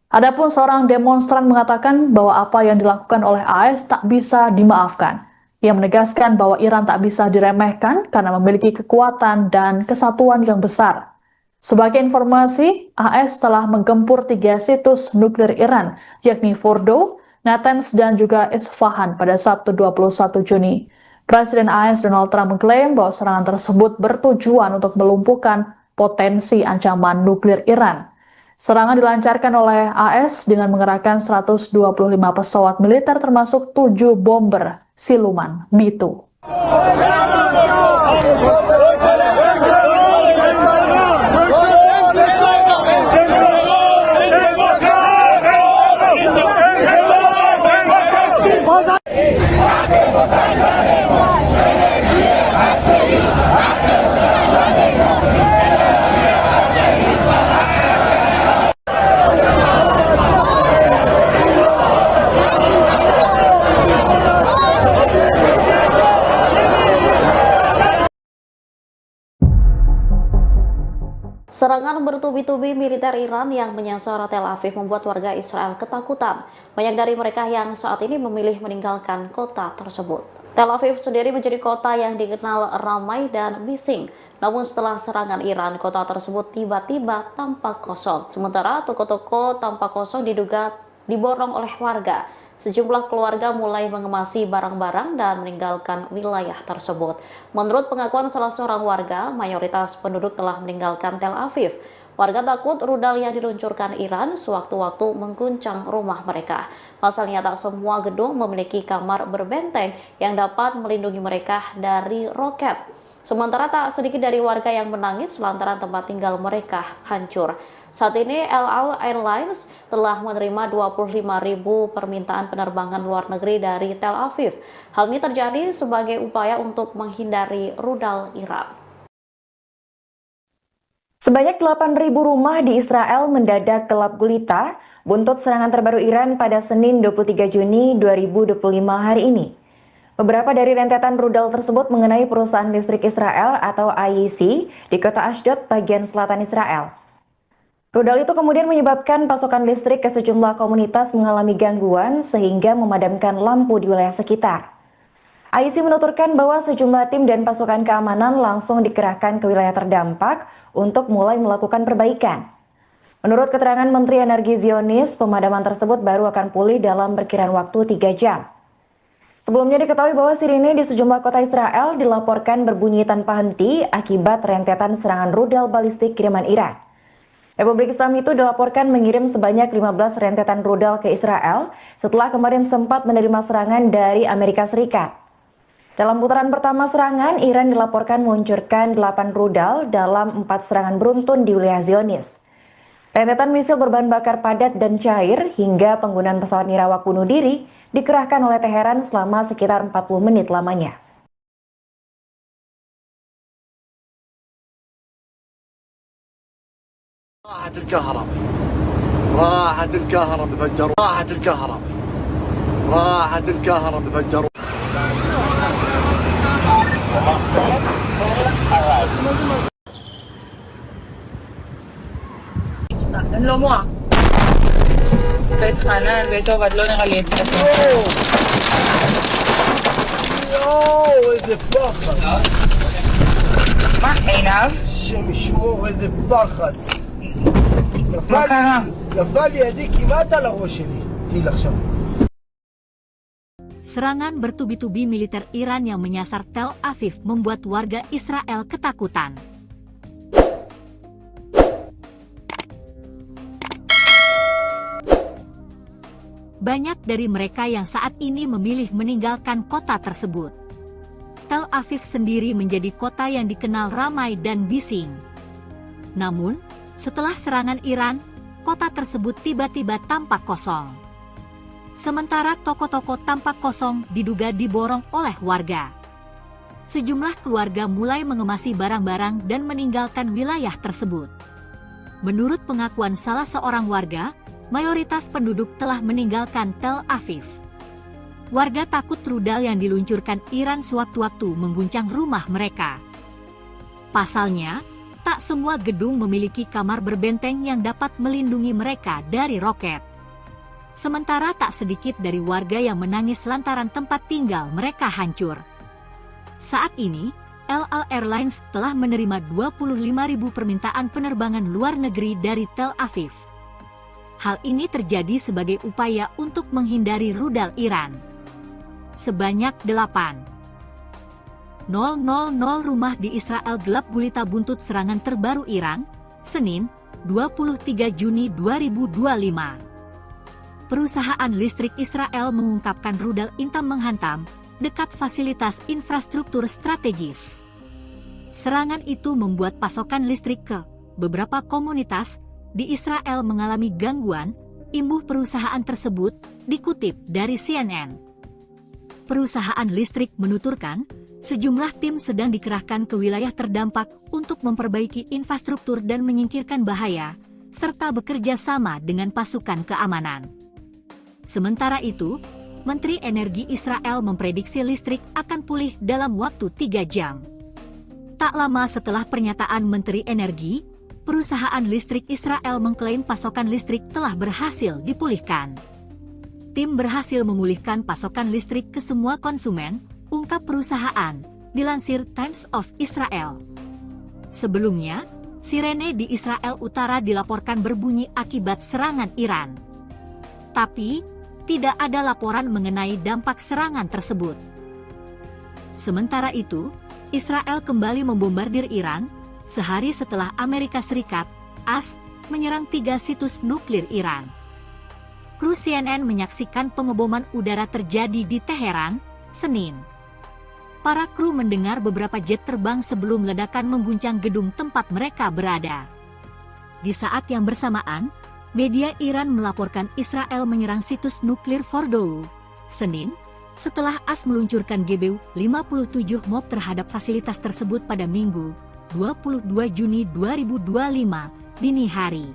Adapun seorang demonstran mengatakan bahwa apa yang dilakukan oleh AS tak bisa dimaafkan. Ia menegaskan bahwa Iran tak bisa diremehkan karena memiliki kekuatan dan kesatuan yang besar. Sebagai informasi, AS telah menggempur 3 situs nuklir Iran, yakni Fordow, Natanz, dan juga Isfahan pada Sabtu 21 Juni. Presiden AS Donald Trump mengklaim bahwa serangan tersebut bertujuan untuk melumpuhkan potensi ancaman nuklir Iran. Serangan dilancarkan oleh AS dengan mengerahkan 125 pesawat militer termasuk 7 bomber siluman B-2. Serangan bertubi-tubi militer Iran yang menyasar Tel Aviv membuat warga Israel ketakutan. Banyak dari mereka yang saat ini memilih meninggalkan kota tersebut. Tel Aviv sendiri menjadi kota yang dikenal ramai dan bising. Namun setelah serangan Iran, kota tersebut tiba-tiba tampak kosong. Sementara toko-toko tampak kosong diduga diborong oleh warga. Sejumlah keluarga mulai mengemasi barang-barang dan meninggalkan wilayah tersebut. Menurut pengakuan salah seorang warga, mayoritas penduduk telah meninggalkan Tel Aviv. Warga takut rudal yang diluncurkan Iran sewaktu-waktu mengguncang rumah mereka. Pasalnya tak semua gedung memiliki kamar berbenteng yang dapat melindungi mereka dari roket. Sementara tak sedikit dari warga yang menangis lantaran tempat tinggal mereka hancur. Saat ini El Al Airlines telah menerima 25.000 permintaan penerbangan luar negeri dari Tel Aviv. Hal ini terjadi sebagai upaya untuk menghindari rudal Iran. Sebanyak 8.000 rumah di Israel mendadak gelap gulita buntut serangan terbaru Iran pada Senin 23 Juni 2025 hari ini. Beberapa dari rentetan rudal tersebut mengenai perusahaan listrik Israel atau IEC di kota Ashdod, bagian selatan Israel. Rudal itu kemudian menyebabkan pasokan listrik ke sejumlah komunitas mengalami gangguan sehingga memadamkan lampu di wilayah sekitar. IEC menuturkan bahwa sejumlah tim dan pasukan keamanan langsung dikerahkan ke wilayah terdampak untuk mulai melakukan perbaikan. Menurut keterangan Menteri Energi Zionis, pemadaman tersebut baru akan pulih dalam perkiraan waktu 3 jam. Sebelumnya diketahui bahwa sirine di sejumlah kota Israel dilaporkan berbunyi tanpa henti akibat rentetan serangan rudal balistik kiriman Iran. Republik Islam itu dilaporkan mengirim sebanyak 15 rentetan rudal ke Israel setelah kemarin sempat menerima serangan dari Amerika Serikat. Dalam putaran pertama serangan, Iran dilaporkan meluncurkan 8 rudal dalam 4 serangan beruntun di wilayah Zionis. Rentetan misil berbahan bakar padat dan cair hingga penggunaan pesawat nirawak bunuh diri dikerahkan oleh Teheran selama sekitar 40 menit lamanya. راحت الكهرباء راحت الكهرباء فجروا راحت الكهرباء راحت الكهرباء فجروا לא מוע. בית חנן, בית עובד, לא נראה לי את זה. יואו, איזה פחד. מה, עינב? השם ישמור, איזה פחד. מה קרה? נפל לידי כמעט על הראש שלי. תהיי לך שם. Serangan bertubi-tubi militer Iran yang menyasar Tel Aviv membuat warga Israel ketakutan. Banyak dari mereka yang saat ini memilih meninggalkan kota tersebut. Tel Aviv sendiri menjadi kota yang dikenal ramai dan bising. Namun, setelah serangan Iran, kota tersebut tiba-tiba tampak kosong. Sementara toko-toko tampak kosong diduga diborong oleh warga. Sejumlah keluarga mulai mengemasi barang-barang dan meninggalkan wilayah tersebut. Menurut pengakuan salah seorang warga, mayoritas penduduk telah meninggalkan Tel Aviv. Warga takut rudal yang diluncurkan Iran sewaktu-waktu mengguncang rumah mereka. Pasalnya, tak semua gedung memiliki kamar berbenteng yang dapat melindungi mereka dari roket. Sementara tak sedikit dari warga yang menangis lantaran tempat tinggal mereka hancur. Saat ini, El Al Airlines telah menerima 25.000 permintaan penerbangan luar negeri dari Tel Aviv. Hal ini terjadi sebagai upaya untuk menghindari rudal Iran. Sebanyak 8.000 rumah di Israel gelap gulita buntut serangan terbaru Iran, Senin, 23 Juni 2025. Perusahaan listrik Israel mengungkapkan rudal intam menghantam dekat fasilitas infrastruktur strategis. Serangan itu membuat pasokan listrik ke beberapa komunitas di Israel mengalami gangguan, imbuh perusahaan tersebut dikutip dari CNN. Perusahaan listrik menuturkan, sejumlah tim sedang dikerahkan ke wilayah terdampak untuk memperbaiki infrastruktur dan menyingkirkan bahaya, serta bekerja sama dengan pasukan keamanan. Sementara itu, Menteri Energi Israel memprediksi listrik akan pulih dalam waktu 3 jam. Tak lama setelah pernyataan Menteri Energi, perusahaan listrik Israel mengklaim pasokan listrik telah berhasil dipulihkan. Tim berhasil memulihkan pasokan listrik ke semua konsumen, ungkap perusahaan, dilansir Times of Israel. Sebelumnya, sirene di Israel Utara dilaporkan berbunyi akibat serangan Iran. Tapi, tidak ada laporan mengenai dampak serangan tersebut. Sementara itu, Israel kembali membombardir Iran, sehari setelah Amerika Serikat, AS, menyerang 3 situs nuklir Iran. Kru CNN menyaksikan pengeboman udara terjadi di Teheran, Senin. Para kru mendengar beberapa jet terbang sebelum ledakan mengguncang gedung tempat mereka berada. Di saat yang bersamaan, media Iran melaporkan Israel menyerang situs nuklir Fordow, Senin, setelah AS meluncurkan GBU-57 MOB terhadap fasilitas tersebut pada Minggu, 22 Juni 2025, dini hari.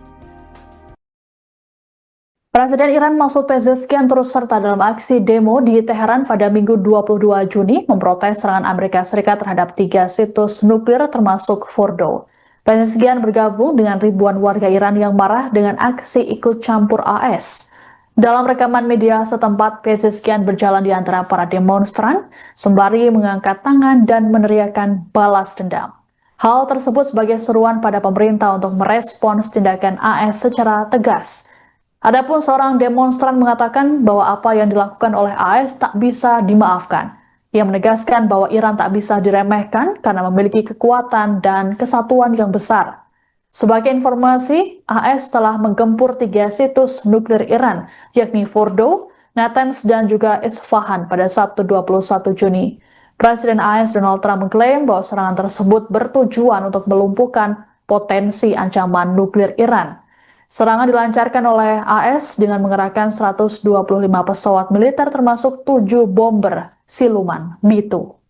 Presiden Iran Masoud Pezeshkian turut serta dalam aksi demo di Teheran pada Minggu 22 Juni memprotes serangan Amerika Serikat terhadap 3 situs nuklir termasuk Fordow. Pezeshkian bergabung dengan ribuan warga Iran yang marah dengan aksi ikut campur AS. Dalam rekaman media setempat, Pezeshkian berjalan di antara para demonstran sembari mengangkat tangan dan meneriakkan balas dendam. Hal tersebut sebagai seruan pada pemerintah untuk merespons tindakan AS secara tegas. Adapun seorang demonstran mengatakan bahwa apa yang dilakukan oleh AS tak bisa dimaafkan. Ia menegaskan bahwa Iran tak bisa diremehkan karena memiliki kekuatan dan kesatuan yang besar. Sebagai informasi, AS telah menggempur 3 situs nuklir Iran, yakni Fordow, Natanz, dan juga Isfahan pada Sabtu 21 Juni. Presiden AS Donald Trump mengklaim bahwa serangan tersebut bertujuan untuk melumpuhkan potensi ancaman nuklir Iran. Serangan dilancarkan oleh AS dengan mengerahkan 125 pesawat militer termasuk 7 bomber siluman B-2.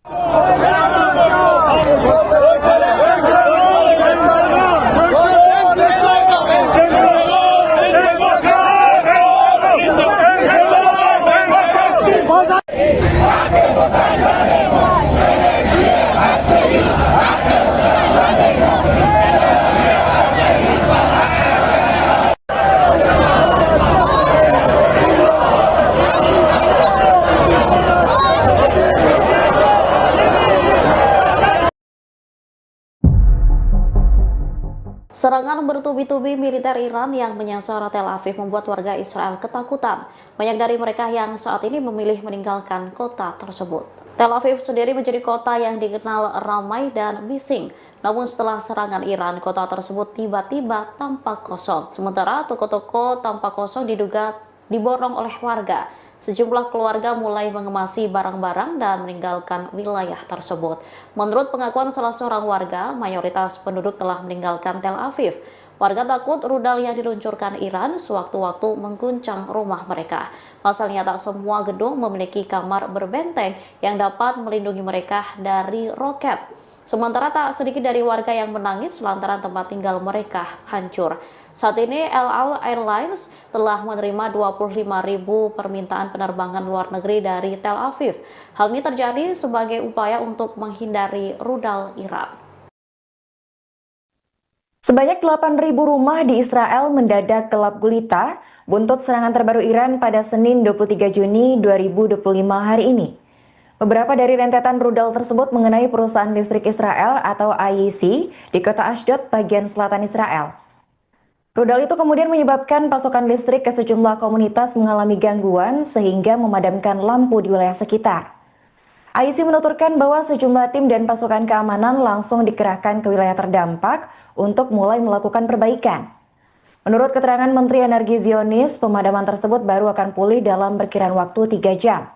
Serangan bertubi-tubi militer Iran yang menyasar Tel Aviv membuat warga Israel ketakutan. Banyak dari mereka yang saat ini memilih meninggalkan kota tersebut. Tel Aviv sendiri menjadi kota yang dikenal ramai dan bising. Namun setelah serangan Iran, kota tersebut tiba-tiba tampak kosong. Sementara toko-toko tampak kosong diduga diborong oleh warga. Sejumlah keluarga mulai mengemasi barang-barang dan meninggalkan wilayah tersebut. Menurut pengakuan salah seorang warga, mayoritas penduduk telah meninggalkan Tel Aviv. Warga takut rudal yang diluncurkan Iran sewaktu-waktu mengguncang rumah mereka. Pasalnya tak semua gedung memiliki kamar berbenteng yang dapat melindungi mereka dari roket. Sementara tak sedikit dari warga yang menangis lantaran tempat tinggal mereka hancur. Saat ini El Al Airlines telah menerima 25.000 permintaan penerbangan luar negeri dari Tel Aviv. Hal ini terjadi sebagai upaya untuk menghindari rudal Iran. Sebanyak 8.000 rumah di Israel mendadak gelap gulita buntut serangan terbaru Iran pada Senin 23 Juni 2025 hari ini. Beberapa dari rentetan rudal tersebut mengenai perusahaan listrik Israel atau IEC di kota Ashdod, bagian selatan Israel. Rudal itu kemudian menyebabkan pasokan listrik ke sejumlah komunitas mengalami gangguan sehingga memadamkan lampu di wilayah sekitar. IEC menuturkan bahwa sejumlah tim dan pasukan keamanan langsung dikerahkan ke wilayah terdampak untuk mulai melakukan perbaikan. Menurut keterangan Menteri Energi Zionis, pemadaman tersebut baru akan pulih dalam perkiraan waktu 3 jam.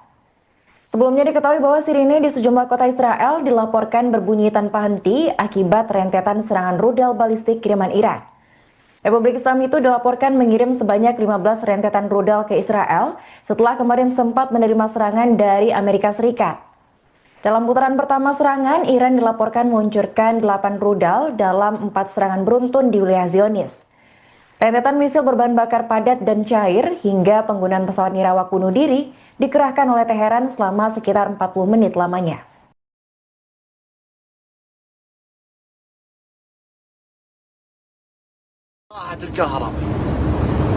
Sebelumnya diketahui bahwa sirine di sejumlah kota Israel dilaporkan berbunyi tanpa henti akibat rentetan serangan rudal balistik kiriman Iran. Republik Islam itu dilaporkan mengirim sebanyak 15 rentetan rudal ke Israel setelah kemarin sempat menerima serangan dari Amerika Serikat. Dalam putaran pertama serangan, Iran dilaporkan meluncurkan 8 rudal dalam 4 serangan beruntun di wilayah Zionis. Rentetan misil berbahan bakar padat dan cair hingga penggunaan pesawat nirawak bunuh diri dikerahkan oleh Teheran selama sekitar 40 menit lamanya. راحت الكهرباء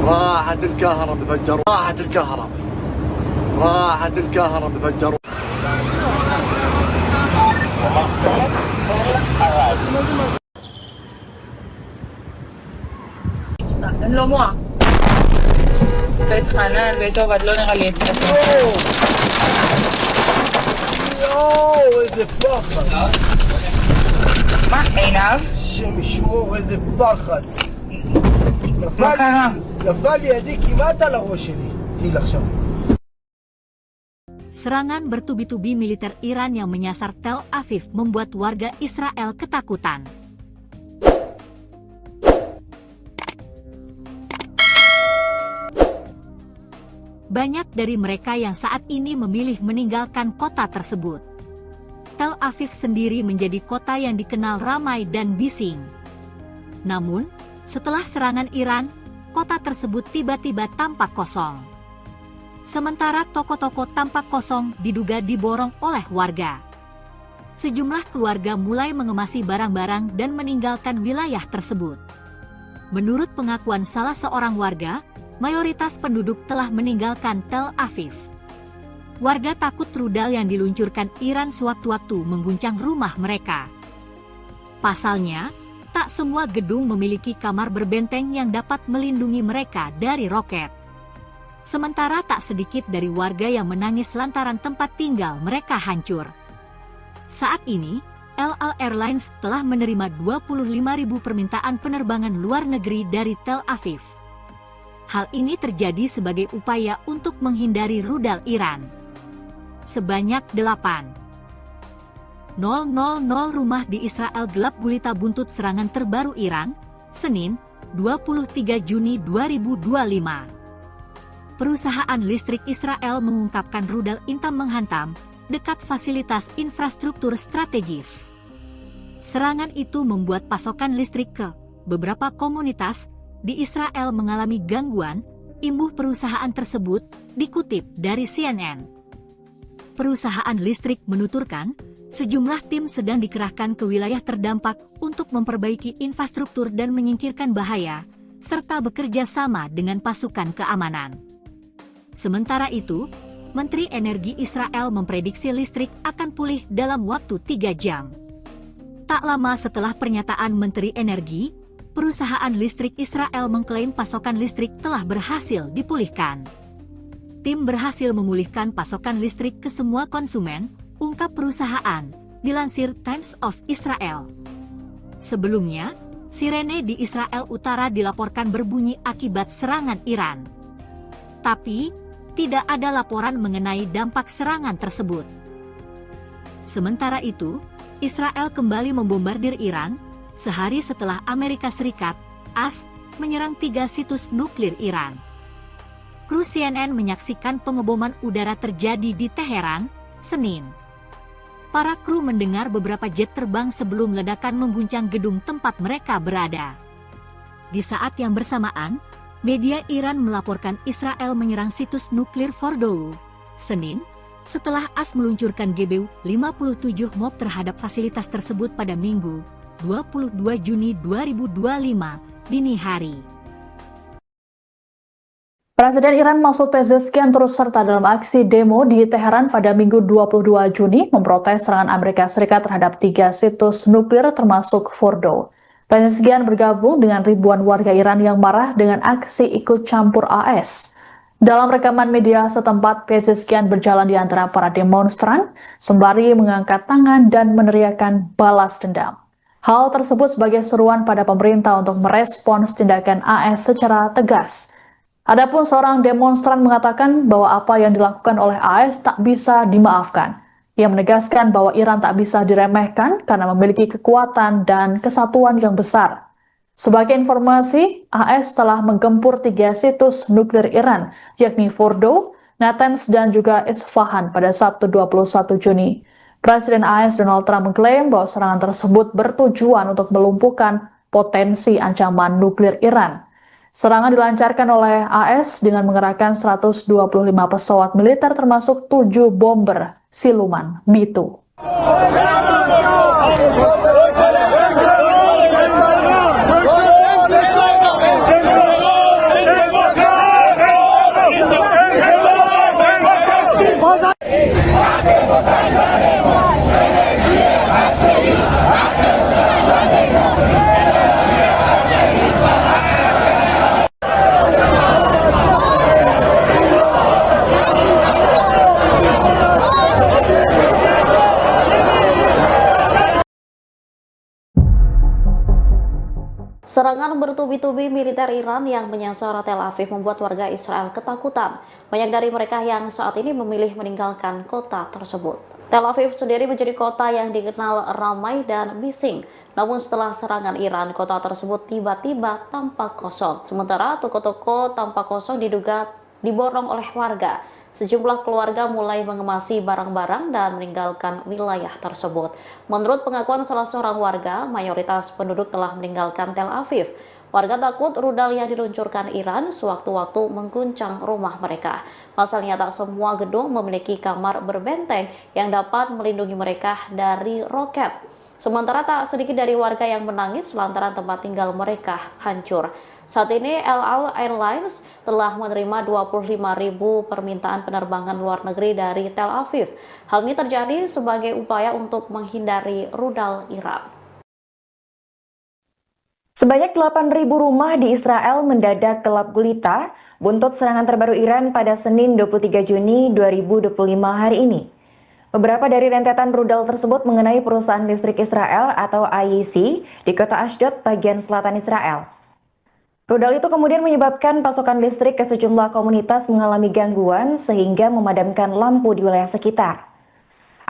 راحت الكهرباء فجروا راحت الكهرباء راحت الكهرباء فجروا אין לו מוח. בית חנן, בית עובד, לא נראה לי אצלך. יואו, איזה פחד. מה, עינב? השם ישמור, איזה פחד. מה קרה? נפל לידי כמעט על הראש שלי. טיל עכשיו. Serangan bertubi-tubi militer Iran yang menyasar Tel Aviv membuat warga Israel ketakutan. Banyak dari mereka yang saat ini memilih meninggalkan kota tersebut. Tel Aviv sendiri menjadi kota yang dikenal ramai dan bising. Namun, setelah serangan Iran, kota tersebut tiba-tiba tampak kosong. Sementara toko-toko tampak kosong diduga diborong oleh warga. Sejumlah keluarga mulai mengemasi barang-barang dan meninggalkan wilayah tersebut. Menurut pengakuan salah seorang warga, mayoritas penduduk telah meninggalkan Tel Aviv. Warga takut rudal yang diluncurkan Iran sewaktu-waktu mengguncang rumah mereka. Pasalnya, tak semua gedung memiliki kamar berbenteng yang dapat melindungi mereka dari roket. Sementara tak sedikit dari warga yang menangis lantaran tempat tinggal mereka hancur. Saat ini, El Al Airlines telah menerima 25.000 permintaan penerbangan luar negeri dari Tel Aviv. Hal ini terjadi sebagai upaya untuk menghindari rudal Iran. Sebanyak 8.000 rumah di Israel gelap gulita buntut serangan terbaru Iran, Senin, 23 Juni 2025. Perusahaan listrik Israel mengungkapkan rudal intam menghantam dekat fasilitas infrastruktur strategis. Serangan itu membuat pasokan listrik ke beberapa komunitas di Israel mengalami gangguan, imbuh perusahaan tersebut dikutip dari CNN. Perusahaan listrik menuturkan, sejumlah tim sedang dikerahkan ke wilayah terdampak untuk memperbaiki infrastruktur dan menyingkirkan bahaya, serta bekerja sama dengan pasukan keamanan. Sementara itu, Menteri Energi Israel memprediksi listrik akan pulih dalam waktu 3 jam. Tak lama setelah pernyataan Menteri Energi, perusahaan listrik Israel mengklaim pasokan listrik telah berhasil dipulihkan. Tim berhasil memulihkan pasokan listrik ke semua konsumen, ungkap perusahaan, dilansir Times of Israel. Sebelumnya, sirene di Israel Utara dilaporkan berbunyi akibat serangan Iran. Tapi, tidak ada laporan mengenai dampak serangan tersebut. Sementara itu, Israel kembali membombardir Iran, sehari setelah Amerika Serikat, AS, menyerang 3 situs nuklir Iran. Kru CNN menyaksikan pengeboman udara terjadi di Teheran, Senin. Para kru mendengar beberapa jet terbang sebelum ledakan mengguncang gedung tempat mereka berada. Di saat yang bersamaan, media Iran melaporkan Israel menyerang situs nuklir Fordow, Senin, setelah AS meluncurkan GBU-57 MOB terhadap fasilitas tersebut pada Minggu, 22 Juni 2025, dini hari. Presiden Iran Masoud Pezeshkian turut serta dalam aksi demo di Teheran pada Minggu 22 Juni memprotes serangan Amerika Serikat terhadap 3 situs nuklir termasuk Fordow. Pezeshkian bergabung dengan ribuan warga Iran yang marah dengan aksi ikut campur AS. Dalam rekaman media setempat, Pezeshkian berjalan di antara para demonstran sembari mengangkat tangan dan meneriakkan balas dendam. Hal tersebut sebagai seruan pada pemerintah untuk merespons tindakan AS secara tegas. Adapun seorang demonstran mengatakan bahwa apa yang dilakukan oleh AS tak bisa dimaafkan. Ia menegaskan bahwa Iran tak bisa diremehkan karena memiliki kekuatan dan kesatuan yang besar. Sebagai informasi, AS telah menggempur 3 situs nuklir Iran, yakni Fordow, Natanz, dan juga Isfahan pada Sabtu 21 Juni. Presiden AS Donald Trump mengklaim bahwa serangan tersebut bertujuan untuk melumpuhkan potensi ancaman nuklir Iran. Serangan dilancarkan oleh AS dengan mengerahkan 125 pesawat militer termasuk 7 bomber siluman B-2. Serangan bertubi-tubi militer Iran yang menyasar Tel Aviv membuat warga Israel ketakutan. Banyak dari mereka yang saat ini memilih meninggalkan kota tersebut. Tel Aviv sendiri menjadi kota yang dikenal ramai dan bising. Namun setelah serangan Iran, kota tersebut tiba-tiba tampak kosong. Sementara toko-toko tampak kosong diduga diborong oleh warga. Sejumlah keluarga mulai mengemasi barang-barang dan meninggalkan wilayah tersebut. Menurut pengakuan salah seorang warga, mayoritas penduduk telah meninggalkan Tel Aviv. Warga takut rudal yang diluncurkan Iran sewaktu-waktu mengguncang rumah mereka. Pasalnya tak semua gedung memiliki kamar berbenteng yang dapat melindungi mereka dari roket. Sementara tak sedikit dari warga yang menangis lantaran tempat tinggal mereka hancur. Saat ini El Al Airlines telah menerima 25.000 permintaan penerbangan luar negeri dari Tel Aviv. Hal ini terjadi sebagai upaya untuk menghindari rudal Iran. Sebanyak 8.000 rumah di Israel mendadak gelap gulita buntut serangan terbaru Iran pada Senin 23 Juni 2025 hari ini. Beberapa dari rentetan rudal tersebut mengenai perusahaan listrik Israel atau IEC di kota Ashdod, bagian selatan Israel. Rudal itu kemudian menyebabkan pasokan listrik ke sejumlah komunitas mengalami gangguan sehingga memadamkan lampu di wilayah sekitar.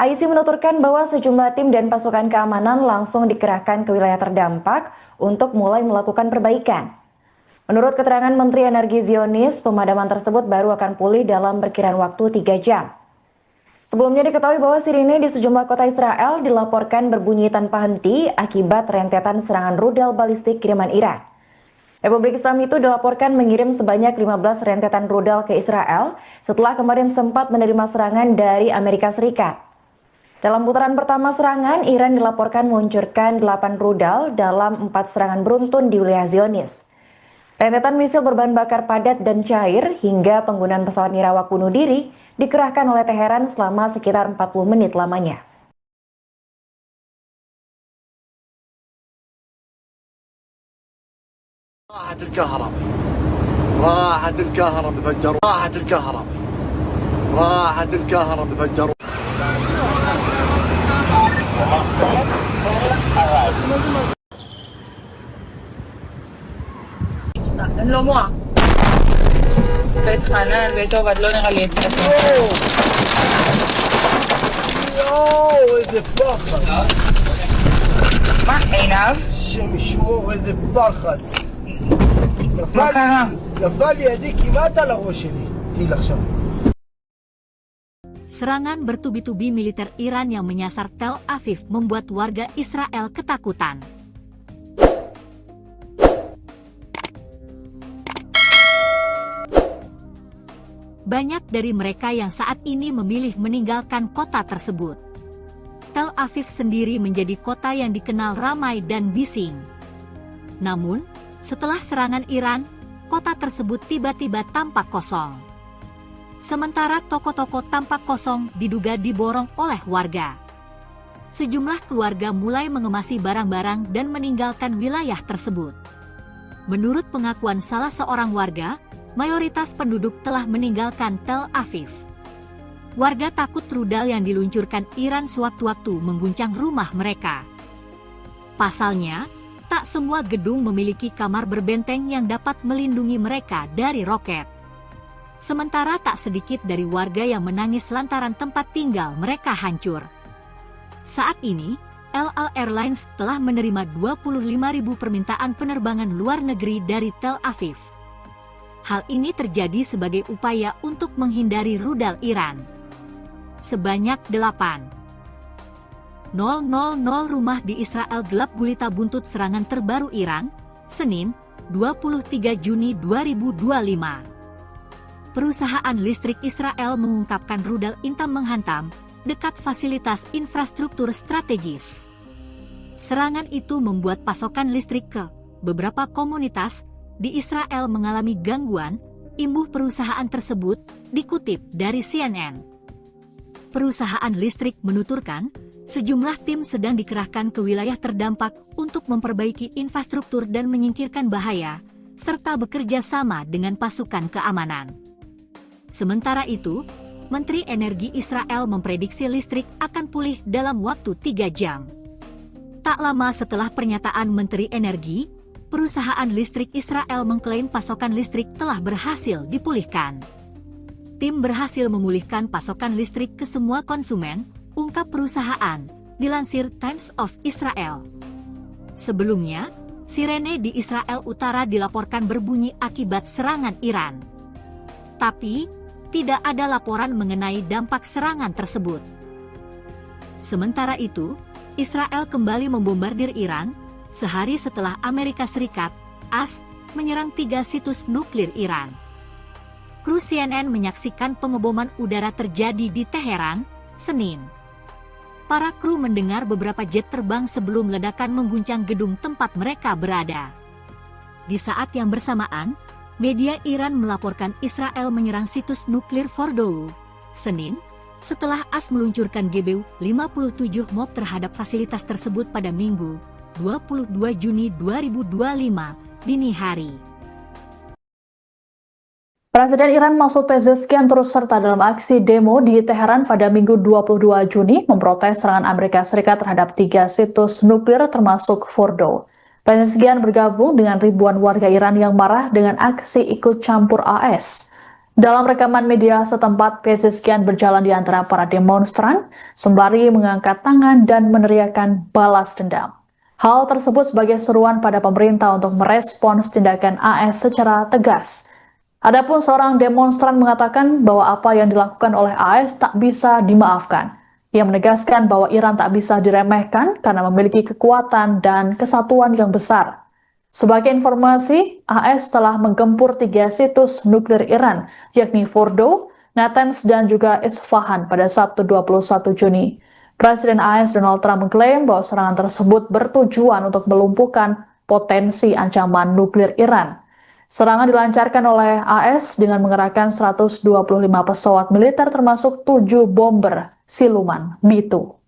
IEC menuturkan bahwa sejumlah tim dan pasukan keamanan langsung dikerahkan ke wilayah terdampak untuk mulai melakukan perbaikan. Menurut keterangan Menteri Energi Zionis, pemadaman tersebut baru akan pulih dalam perkiraan waktu 3 jam. Sebelumnya diketahui bahwa sirine di sejumlah kota Israel dilaporkan berbunyi tanpa henti akibat rentetan serangan rudal balistik kiriman Iran. Republik Islam itu dilaporkan mengirim sebanyak 15 rentetan rudal ke Israel setelah kemarin sempat menerima serangan dari Amerika Serikat. Dalam putaran pertama serangan, Iran dilaporkan meluncurkan 8 rudal dalam 4 serangan beruntun di wilayah Zionis. Rentetan misil berbahan bakar padat dan cair hingga penggunaan pesawat nirawak bunuh diri dikerahkan oleh Teheran selama sekitar 40 menit lamanya. راحت الكهرباء راحت الكهرباء فجروا راحت الكهرباء راحت الكهرباء فجروا לא מוע. בית חנן, בית עובד, לא נראה לי את זה. יואו, איזה פחד. מה, עינב? השם ישמור, איזה פחד. מה קרה? נפל לידי כמעט על הראש שלי. טיל עכשיו. Serangan bertubi-tubi militer Iran yang menyasar Tel Aviv membuat warga Israel ketakutan. Banyak dari mereka yang saat ini memilih meninggalkan kota tersebut. Tel Aviv sendiri menjadi kota yang dikenal ramai dan bising. Namun, setelah serangan Iran, kota tersebut tiba-tiba tampak kosong. Sementara toko-toko tampak kosong diduga diborong oleh warga. Sejumlah keluarga mulai mengemasi barang-barang dan meninggalkan wilayah tersebut. Menurut pengakuan salah seorang warga, mayoritas penduduk telah meninggalkan Tel Aviv. Warga takut rudal yang diluncurkan Iran sewaktu-waktu mengguncang rumah mereka. Pasalnya, tak semua gedung memiliki kamar berbenteng yang dapat melindungi mereka dari roket. Sementara tak sedikit dari warga yang menangis lantaran tempat tinggal mereka hancur. Saat ini, El Al Airlines telah menerima 25.000 permintaan penerbangan luar negeri dari Tel Aviv. Hal ini terjadi sebagai upaya untuk menghindari rudal Iran. Sebanyak 8.000 rumah di Israel gelap gulita buntut serangan terbaru Iran, Senin, 23 Juni 2025. Perusahaan listrik Israel mengungkapkan rudal Intam menghantam dekat fasilitas infrastruktur strategis. Serangan itu membuat pasokan listrik ke beberapa komunitas di Israel mengalami gangguan, imbuh perusahaan tersebut dikutip dari CNN. Perusahaan listrik menuturkan, sejumlah tim sedang dikerahkan ke wilayah terdampak untuk memperbaiki infrastruktur dan menyingkirkan bahaya, serta bekerja sama dengan pasukan keamanan. Sementara itu, Menteri Energi Israel memprediksi listrik akan pulih dalam waktu 3 jam. Tak lama setelah pernyataan Menteri Energi, perusahaan listrik Israel mengklaim pasokan listrik telah berhasil dipulihkan. Tim berhasil memulihkan pasokan listrik ke semua konsumen, ungkap perusahaan, dilansir Times of Israel. Sebelumnya, sirene di Israel Utara dilaporkan berbunyi akibat serangan Iran. Tapi, tidak ada laporan mengenai dampak serangan tersebut. Sementara itu, Israel kembali membombardir Iran, sehari setelah Amerika Serikat AS menyerang 3 situs nuklir Iran. Kru CNN menyaksikan pengeboman udara terjadi di Teheran, Senin. Para kru mendengar beberapa jet terbang sebelum ledakan mengguncang gedung tempat mereka berada. Di saat yang bersamaan, media Iran melaporkan Israel menyerang situs nuklir Fordow, Senin, setelah AS meluncurkan GBU-57 MOB terhadap fasilitas tersebut pada Minggu, 22 Juni 2025, dini hari. Presiden Iran Masoud Pezeshkian turut serta dalam aksi demo di Teheran pada Minggu 22 Juni memprotes serangan Amerika Serikat terhadap 3 situs nuklir termasuk Fordow. Pezeshkian bergabung dengan ribuan warga Iran yang marah dengan aksi ikut campur AS. Dalam rekaman media setempat, Pezeshkian berjalan di antara para demonstran sembari mengangkat tangan dan meneriakkan balas dendam. Hal tersebut sebagai seruan pada pemerintah untuk merespons tindakan AS secara tegas. Adapun seorang demonstran mengatakan bahwa apa yang dilakukan oleh AS tak bisa dimaafkan. Ia menegaskan bahwa Iran tak bisa diremehkan karena memiliki kekuatan dan kesatuan yang besar. Sebagai informasi, AS telah menggempur 3 situs nuklir Iran, yakni Fordow, Natanz, dan juga Isfahan pada Sabtu 21 Juni. Presiden AS Donald Trump mengklaim bahwa serangan tersebut bertujuan untuk melumpuhkan potensi ancaman nuklir Iran. Serangan dilancarkan oleh AS dengan mengerahkan 125 pesawat militer termasuk 7 bomber siluman B-2.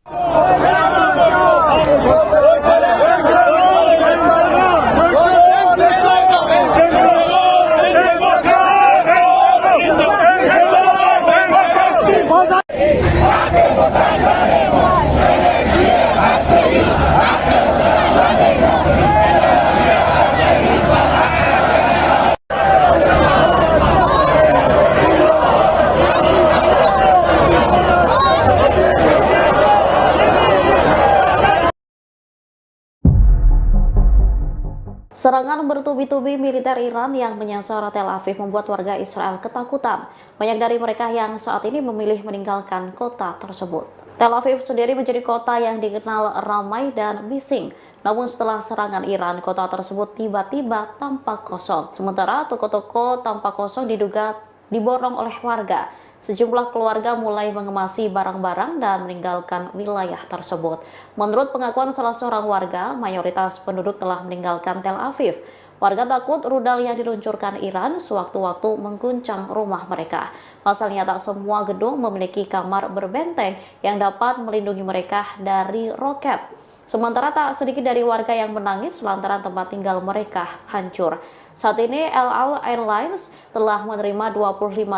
Serangan bertubi-tubi militer Iran yang menyasar Tel Aviv membuat warga Israel ketakutan. Banyak dari mereka yang saat ini memilih meninggalkan kota tersebut. Tel Aviv sendiri menjadi kota yang dikenal ramai dan bising. Namun setelah serangan Iran, kota tersebut tiba-tiba tampak kosong. Sementara toko-toko tampak kosong diduga diborong oleh warga. Sejumlah keluarga mulai mengemasi barang-barang dan meninggalkan wilayah tersebut. Menurut pengakuan salah seorang warga, mayoritas penduduk telah meninggalkan Tel Aviv. Warga takut rudal yang diluncurkan Iran sewaktu-waktu mengguncang rumah mereka. Pasalnya tak semua gedung memiliki kamar berbenteng yang dapat melindungi mereka dari roket. Sementara tak sedikit dari warga yang menangis lantaran tempat tinggal mereka hancur. Saat ini El Al Airlines telah menerima 25.000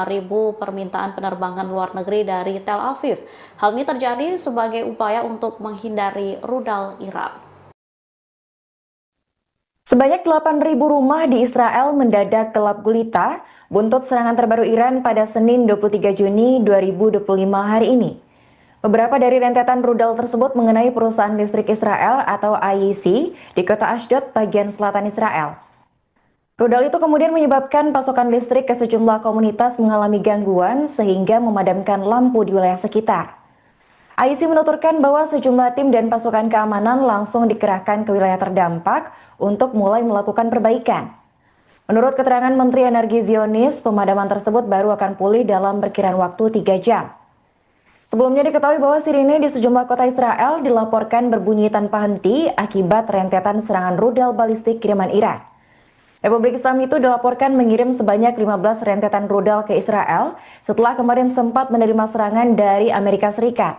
permintaan penerbangan luar negeri dari Tel Aviv. Hal ini terjadi sebagai upaya untuk menghindari rudal Iran. Sebanyak 8.000 rumah di Israel mendadak gelap gulita buntut serangan terbaru Iran pada Senin 23 Juni 2025 hari ini. Beberapa dari rentetan rudal tersebut mengenai perusahaan listrik Israel atau IEC di kota Ashdod, bagian selatan Israel. Rudal itu kemudian menyebabkan pasokan listrik ke sejumlah komunitas mengalami gangguan sehingga memadamkan lampu di wilayah sekitar. IEC menuturkan bahwa sejumlah tim dan pasukan keamanan langsung dikerahkan ke wilayah terdampak untuk mulai melakukan perbaikan. Menurut keterangan Menteri Energi Zionis, pemadaman tersebut baru akan pulih dalam perkiraan waktu 3 jam. Sebelumnya diketahui bahwa sirine di sejumlah kota Israel dilaporkan berbunyi tanpa henti akibat rentetan serangan rudal balistik kiriman Iran. Republik Islam itu dilaporkan mengirim sebanyak 15 rentetan rudal ke Israel setelah kemarin sempat menerima serangan dari Amerika Serikat.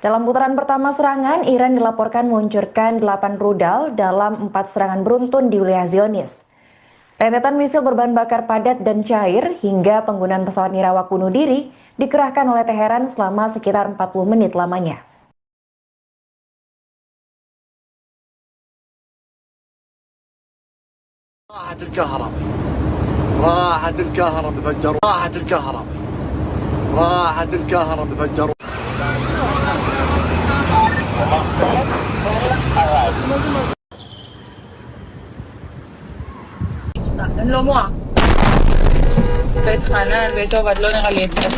Dalam putaran pertama serangan, Iran dilaporkan meluncurkan 8 rudal dalam 4 serangan beruntun di wilayah Zionis. Rentetan misil berbahan bakar padat dan cair hingga penggunaan pesawat nirawak bunuh diri dikerahkan oleh Teheran selama sekitar 40 menit lamanya. راحت الكهرباء راحت الكهرباء فجروا راحت الكهرباء راحت الكهرباء فجروا אין לו מוח. בית חנן, בית עובד, לא נראה לי אצלך.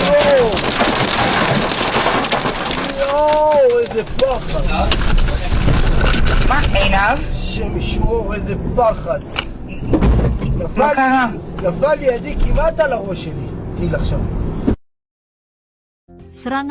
יואו, איזה פחד. מה, עינב? השם ישמור, איזה פחד. מה קרה? נפל לידי כמעט על הראש שלי, טיל עכשיו. Serangan